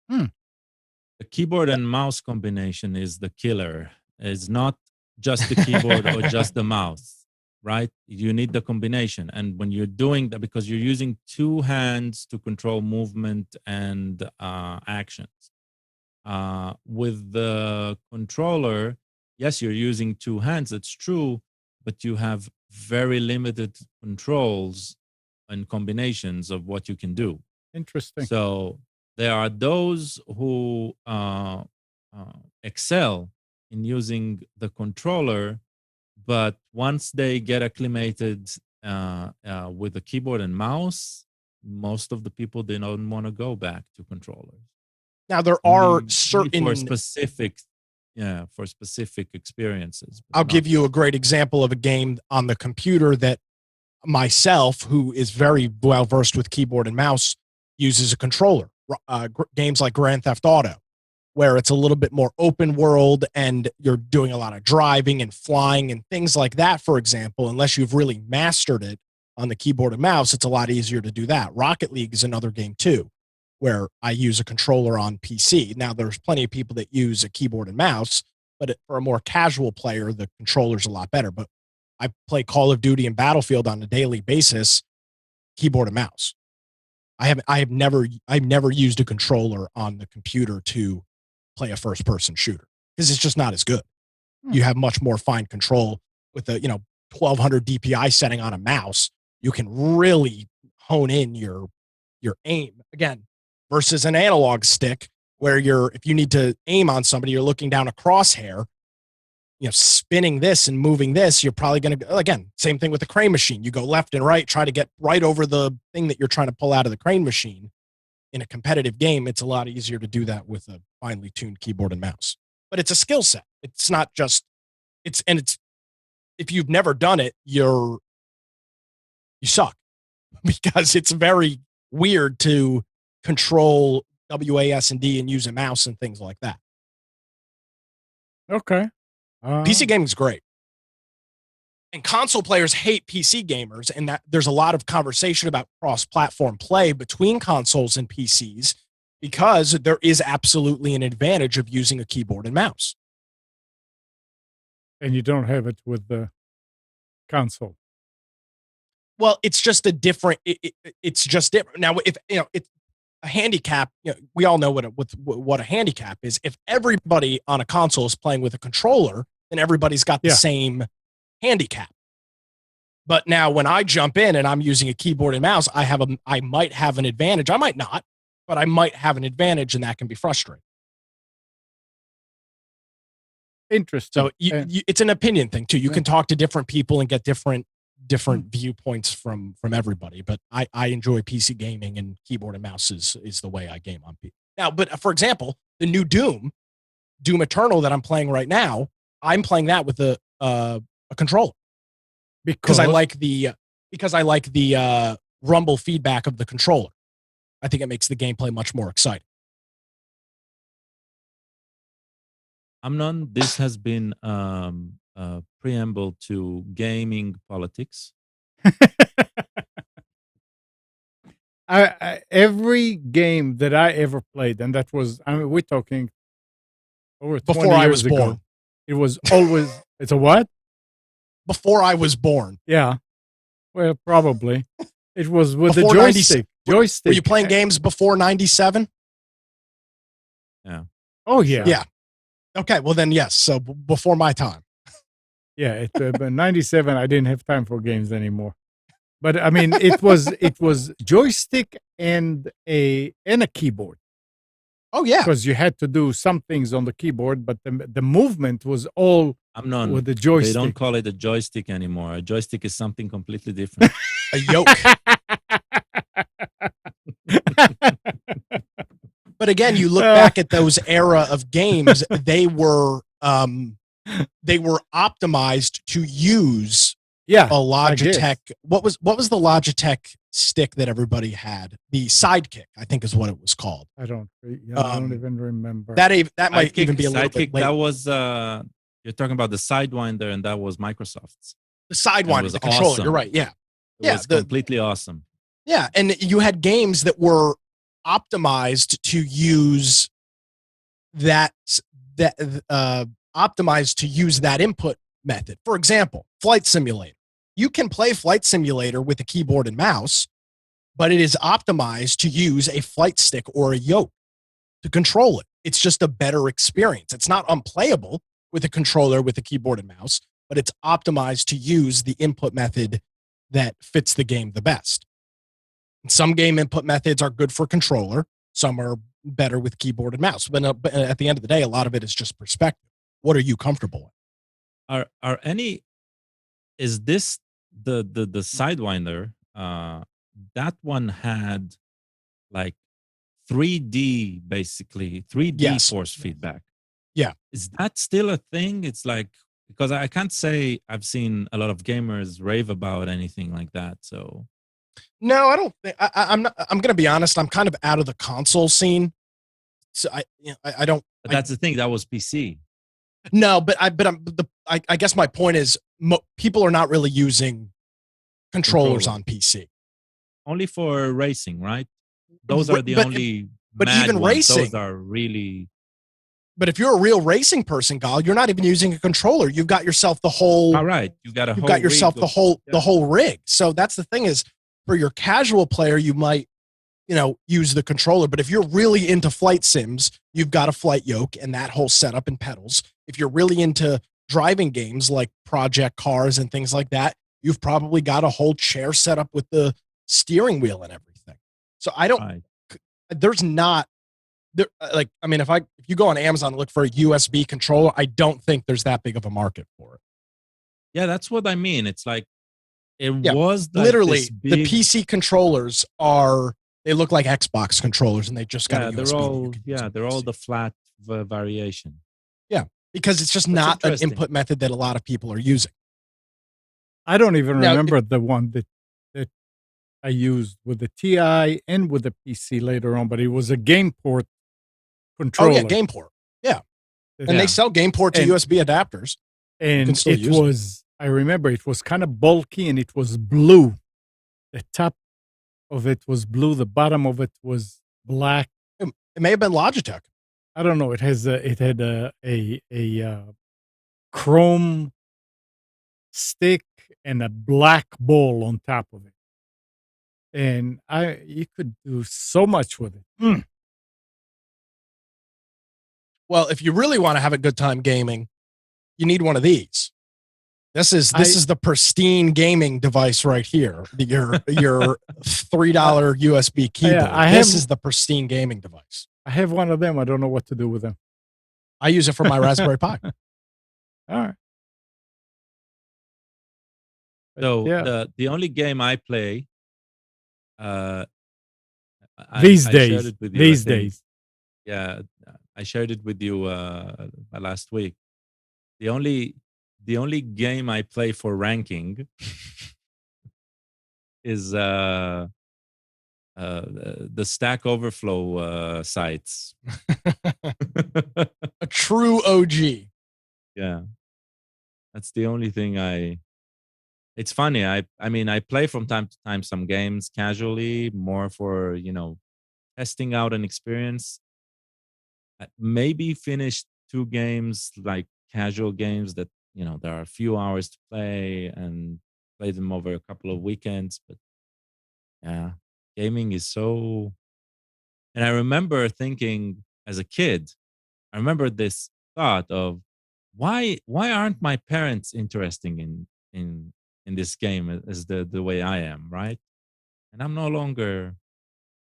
The keyboard and mouse combination is the killer. It's not just the keyboard or just the mouse, right? You need the combination. And when you're doing that, because you're using two hands to control movement and actions. With the controller, yes, you're using two hands, that's true, but you have very limited controls and combinations of what you can do.
interesting.
So there are those who excel in using the controller, but once they get acclimated with the keyboard and mouse, most of the people, they don't want to go back to controllers.
Now there are
Only for
certain.
specific, yeah, for specific experiences. But
I'll
not,
give you a great example of a game on the computer that myself, who is very well versed with keyboard and mouse, uses a controller. Games like Grand Theft Auto, where it's a little bit more open world and you're doing a lot of driving and flying and things like that, for example. Unless you've really mastered it on the keyboard and mouse, it's a lot easier to do that. Rocket League is another game too, where I use a controller on PC. Now, there's plenty of people that use a keyboard and mouse, but for a more casual player, the controller's a lot better. But I play Call of Duty and Battlefield on a daily basis, keyboard and mouse. I've never used a controller on the computer to play a first person shooter, because it's just not as good.
Hmm.
You have much more fine control with a 1200 DPI setting on a mouse. You can really hone in your aim again, versus an analog stick where if you need to aim on somebody, you're looking down a crosshair, spinning this and moving this. You're probably going to, again, same thing with the crane machine. You go left and right, try to get right over the thing that you're trying to pull out of the crane machine. In a competitive game, it's a lot easier to do that with a finely tuned keyboard and mouse. But it's a skill set. It's not just if you've never done it, you suck, because it's very weird to control WASD and use a mouse and things like that.
Okay.
PC gaming's great. And console players hate PC gamers, and that there's a lot of conversation about cross-platform play between consoles and PCs because there is absolutely an advantage of using a keyboard and mouse.
And you don't have it with the console.
Well, it's just a different. It's just different. Now, if it's a handicap, we all know what a handicap is. If everybody on a console is playing with a controller, then everybody's got the same handicap. But now, when I jump in and I'm using a keyboard and mouse, I might have an advantage. I might not, but I might have an advantage, and that can be frustrating.
Interesting.
So it's an opinion thing too. You can talk to different people and get different viewpoints from everybody. But I enjoy PC gaming, and keyboard and mouse is the way I game on PC. Now, but for example, the new Doom Eternal that I'm playing right now, I'm playing that with a controller because I like the rumble feedback of the controller. I think it makes the gameplay much more exciting.
Amnon, this has been a preamble to gaming politics.
Every game that I ever played, and that was, we're talking over 20
before
years
I was
ago,
born.
It was always, it's a what?
Before I was born.
Yeah. Well, probably. It was with
before
the joystick.
Were you playing games before 97?
Yeah.
Oh, yeah.
Yeah. Okay, well then, yes. So before my time.
Yeah, but 97, I didn't have time for games anymore. But I mean, it was joystick and a keyboard.
Oh yeah,
because you had to do some things on the keyboard, but the movement was all with the joystick.
They don't call it a joystick anymore. A joystick is something completely different.
A yoke. But again, you look back at those era of games, they were optimized to use a Logitech. What was the Logitech stick that everybody had? The Sidekick, I think, is what it was called.
I don't even remember.
That might even be a little bit late.
That was you're talking about the Sidewinder, and that was Microsoft's.
The Sidewinder, the controller.
Awesome.
You're right. Yeah,
it was completely awesome.
Yeah, and you had games that were optimized to use optimized to use that input method. For example, Flight Simulator. You can play Flight Simulator with a keyboard and mouse, but it is optimized to use a flight stick or a yoke to control it. It's just a better experience. It's not unplayable with a controller with a keyboard and mouse, but it's optimized to use the input method that fits the game the best. Some game input methods are good for controller. Some are better with keyboard and mouse. But at the end of the day, a lot of it is just perspective. What are you comfortable with?
Are any? Is this the Sidewinder? That one had like 3D, basically 3D force feedback.
Yeah, is
that still a thing? It's like, because I can't say I've seen a lot of gamers rave about anything like that. So.
No, I don't think I'm not. I'm going to be honest. I'm kind of out of the console scene, so I don't.
But that's the thing. That was PC.
No, but I guess my point is people are not really using controllers on PC.
Only for racing, right? Those are the only.
But even
ones.
racing,
those are really.
But if you're a real racing person, Gal, you're not even using a controller. You've got yourself the whole.
All right, you got
yourself the whole rig. So that's the thing is. For your casual player, you might, use the controller. But if you're really into flight sims, you've got a flight yoke and that whole setup and pedals. If you're really into driving games like Project Cars and things like that, you've probably got a whole chair set up with the steering wheel and everything. So I don't. Right. There's not. There, like, I mean, if you go on Amazon and look for a USB controller, I don't think there's that big of a market for it.
Yeah, that's what I mean. It's like. Was like
literally the PC controllers they look like Xbox controllers, and they just got a USB.
They're all the flat variation.
Yeah, because it's just not an input method that a lot of people are using.
I don't even remember the one that I used with the TI and with the PC later on, but it was a game port
Oh
controller.
yeah, game port. Yeah, and
Yeah.
they sell game port to
And-
USB adapters. can
And
still
it
use it.
was, I remember it was kind of bulky and it was blue. The top of it was blue. The bottom of it was black.
It may have been Logitech.
I don't know. It had a chrome stick and a black ball on top of it. And you could do so much with it.
Well, if you really want to have a good time gaming, you need one of these. This is the pristine gaming device right here. Your $3 USB keyboard. This is the pristine gaming device.
I have one of them. I don't know what to do with them.
I use it for my Raspberry Pi.
All right. But
So
yeah,
the only game I play
these
I
days,
shared it with you,
these
I think.
days,
Yeah, I shared it with you last week. The only game I play for ranking is the Stack Overflow sites.
A true OG.
Yeah, that's the only thing It's funny. I mean, I play from time to time some games casually, more for testing out an experience. I maybe finished 2 games, like casual games that there are a few hours to play, and play them over a couple of weekends. But yeah, gaming is so. And I remember thinking as a kid, I remember this thought of why aren't my parents interesting in this game as the way I am, right? And I'm no longer.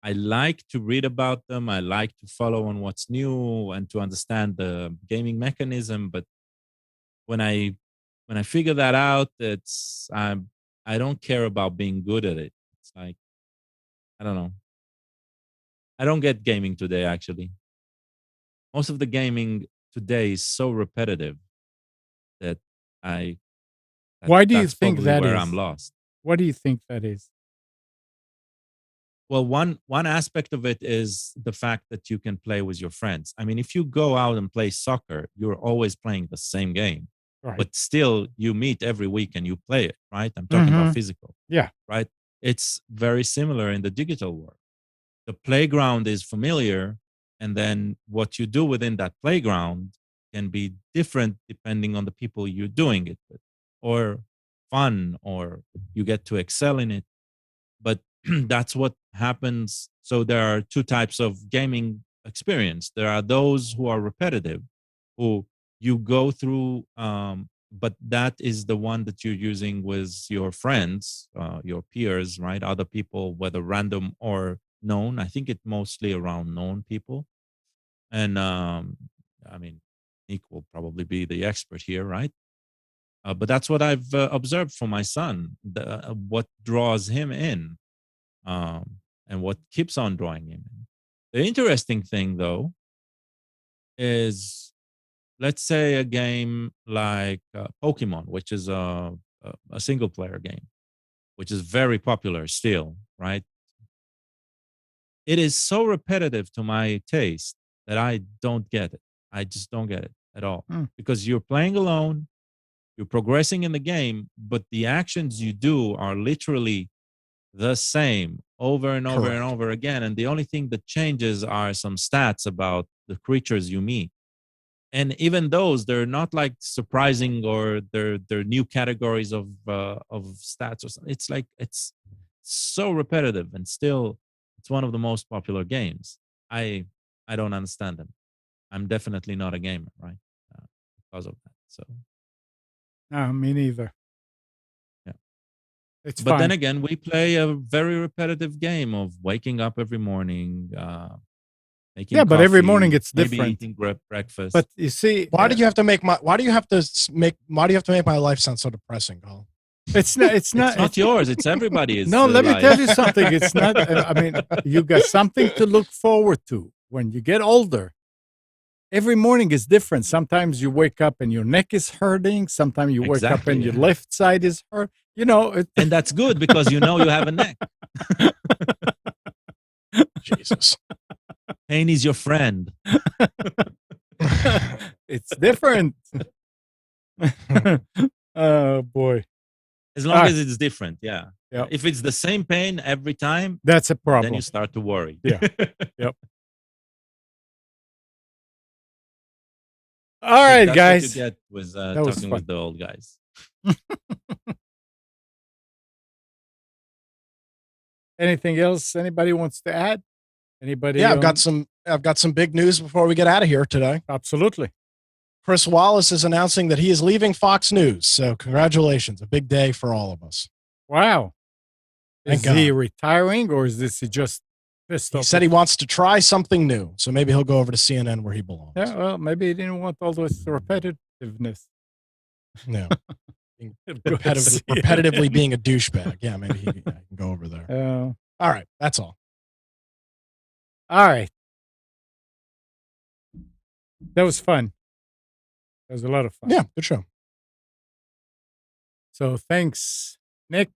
I like to read about them. I like to follow on what's new and to understand the gaming mechanism. But when I figure that out, I don't care about being good at it. It's like I don't know. I don't get gaming today. Actually, most of the gaming today is so repetitive that I.
why do you
That's
think
probably
that
where
is?
I'm lost.
What do you think that is?
Well, one aspect of it is the fact that you can play with your friends. I mean, if you go out and play soccer, you're always playing the same game,
Right.
but still you meet every week and you play it, right? I'm talking about
Mhm.
physical,
Yeah.
right? It's very similar in the digital world. The playground is familiar, and then what you do within that playground can be different depending on the people you're doing it with, or fun, or you get to excel in it. But that's what happens. So there are 2 types of gaming experience. There are those who are repetitive, who you go through, but that is the one that you're using with your friends, your peers, right? Other people, whether random or known. I think it mostly around known people. And I mean, Nick will probably be the expert here, right? But that's what I've observed for my son. What draws him in, and what keeps on drawing him in. The interesting thing, though, is let's say a game like Pokemon, which is a single player game, which is very popular still, right? It is so repetitive to my taste that I don't get it. I just don't get it at all. Because you're playing alone, you're progressing in the game, but the actions you do are literally the same over and over and
Correct.
over again. And the only thing that changes are some stats about the creatures you meet. And even those, they're not like surprising, or they're new categories of stats or something. It's like it's so repetitive, and still it's one of the most popular games. I don't understand them. I'm definitely not a gamer, right? Because of that. So
No, me neither.
yeah.
It's
But then
fine.
again, we play a very repetitive game of waking up every morning, making
Yeah, but every morning
coffee,
it's
maybe
different.
eating breakfast.
But you see,
Why do you have to make my life sound so depressing, Colin?
it's not. It's
it's
not.
not yours. It's everybody's.
No, let me
life.
tell you something. It's not. I mean, you got something to look forward to when you get older. Every morning is different. Sometimes you wake up and your neck is hurting. Sometimes you wake up
Exactly,
and your
yeah.
left side is hurt.
And that's good because you have a neck.
Jesus.
Pain is your friend.
It's different. Oh boy.
As long as it's different, yeah.
Yep.
If it's the same pain every time,
That's a problem.
then you start to worry.
Yeah. Yep. All right,
That's
guys.
what you get with
was
talking
fun.
with the old guys.
Anything else anybody wants to add? Anybody?
Yeah, I've got some big news before we get out of here today.
Absolutely.
Chris Wallace is announcing that he is leaving Fox News. So congratulations. A big day for all of us.
Wow.
Thank
Is he
God.
retiring, or is this just pissed off?
He said he wants to try something new. So maybe he'll go over to CNN where he belongs.
Yeah, well, maybe he didn't want all this repetitiveness.
No. Repetitively being a douchebag. Yeah, maybe he can go over there. All right. That's all.
All right. That was fun. That was a lot of fun.
Yeah, good show.
So thanks, Nick.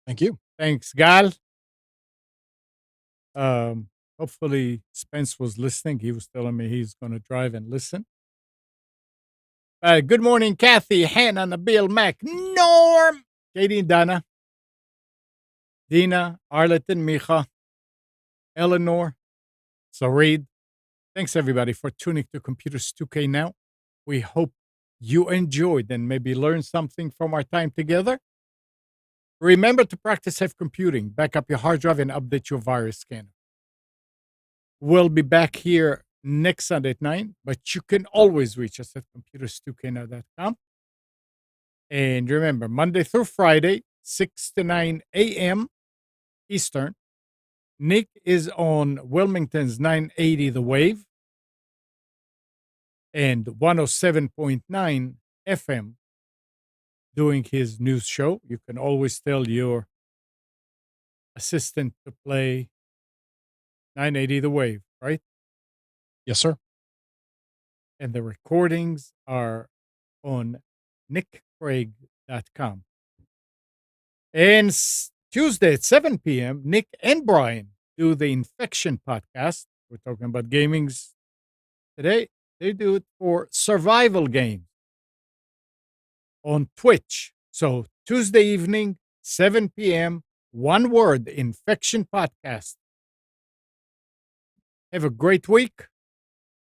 Thank you.
Thanks, Gal. Hopefully Spence was listening. He was telling me he's going to drive and listen. Good morning, Kathy, Hannah, Nabil, Mac, Norm, Katie and Donna, Dina, Arlington, Micha, Eleanor, Sareed. Thanks, everybody, for tuning to Computers 2K Now. We hope you enjoyed and maybe learned something from our time together. Remember to practice safe computing, back up your hard drive, and update your virus scanner. We'll be back here next Sunday at 9, but you can always reach us at computers2know.com. And remember, Monday through Friday, 6 to 9 a.m. Eastern, Nick is on Wilmington's 980 The Wave and 107.9 FM doing his news show. You can always tell your assistant to play 980 The Wave, right?
Yes, sir.
And the recordings are on nickcraig.com. And Tuesday at 7 p.m., Nick and Brian do the Infection podcast. We're talking about gamings today. They do it for survival games on Twitch. So Tuesday evening, 7 p.m., one word, Infection podcast. Have a great week.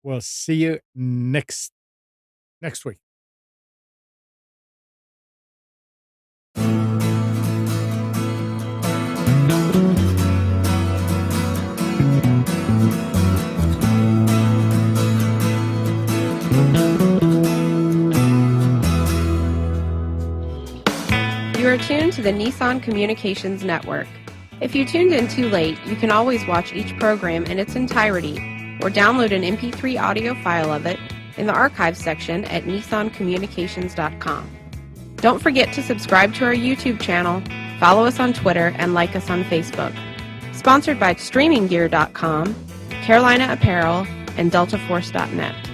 We'll see you next week.
You are tuned to the Nissan Communications Network. If you tuned in too late, you can always watch each program in its entirety or download an MP3 audio file of it in the archives section at nissancommunications.com. Don't forget to subscribe to our YouTube channel, follow us on Twitter, and like us on Facebook. Sponsored by StreamingGear.com, Carolina Apparel, and DeltaForce.net.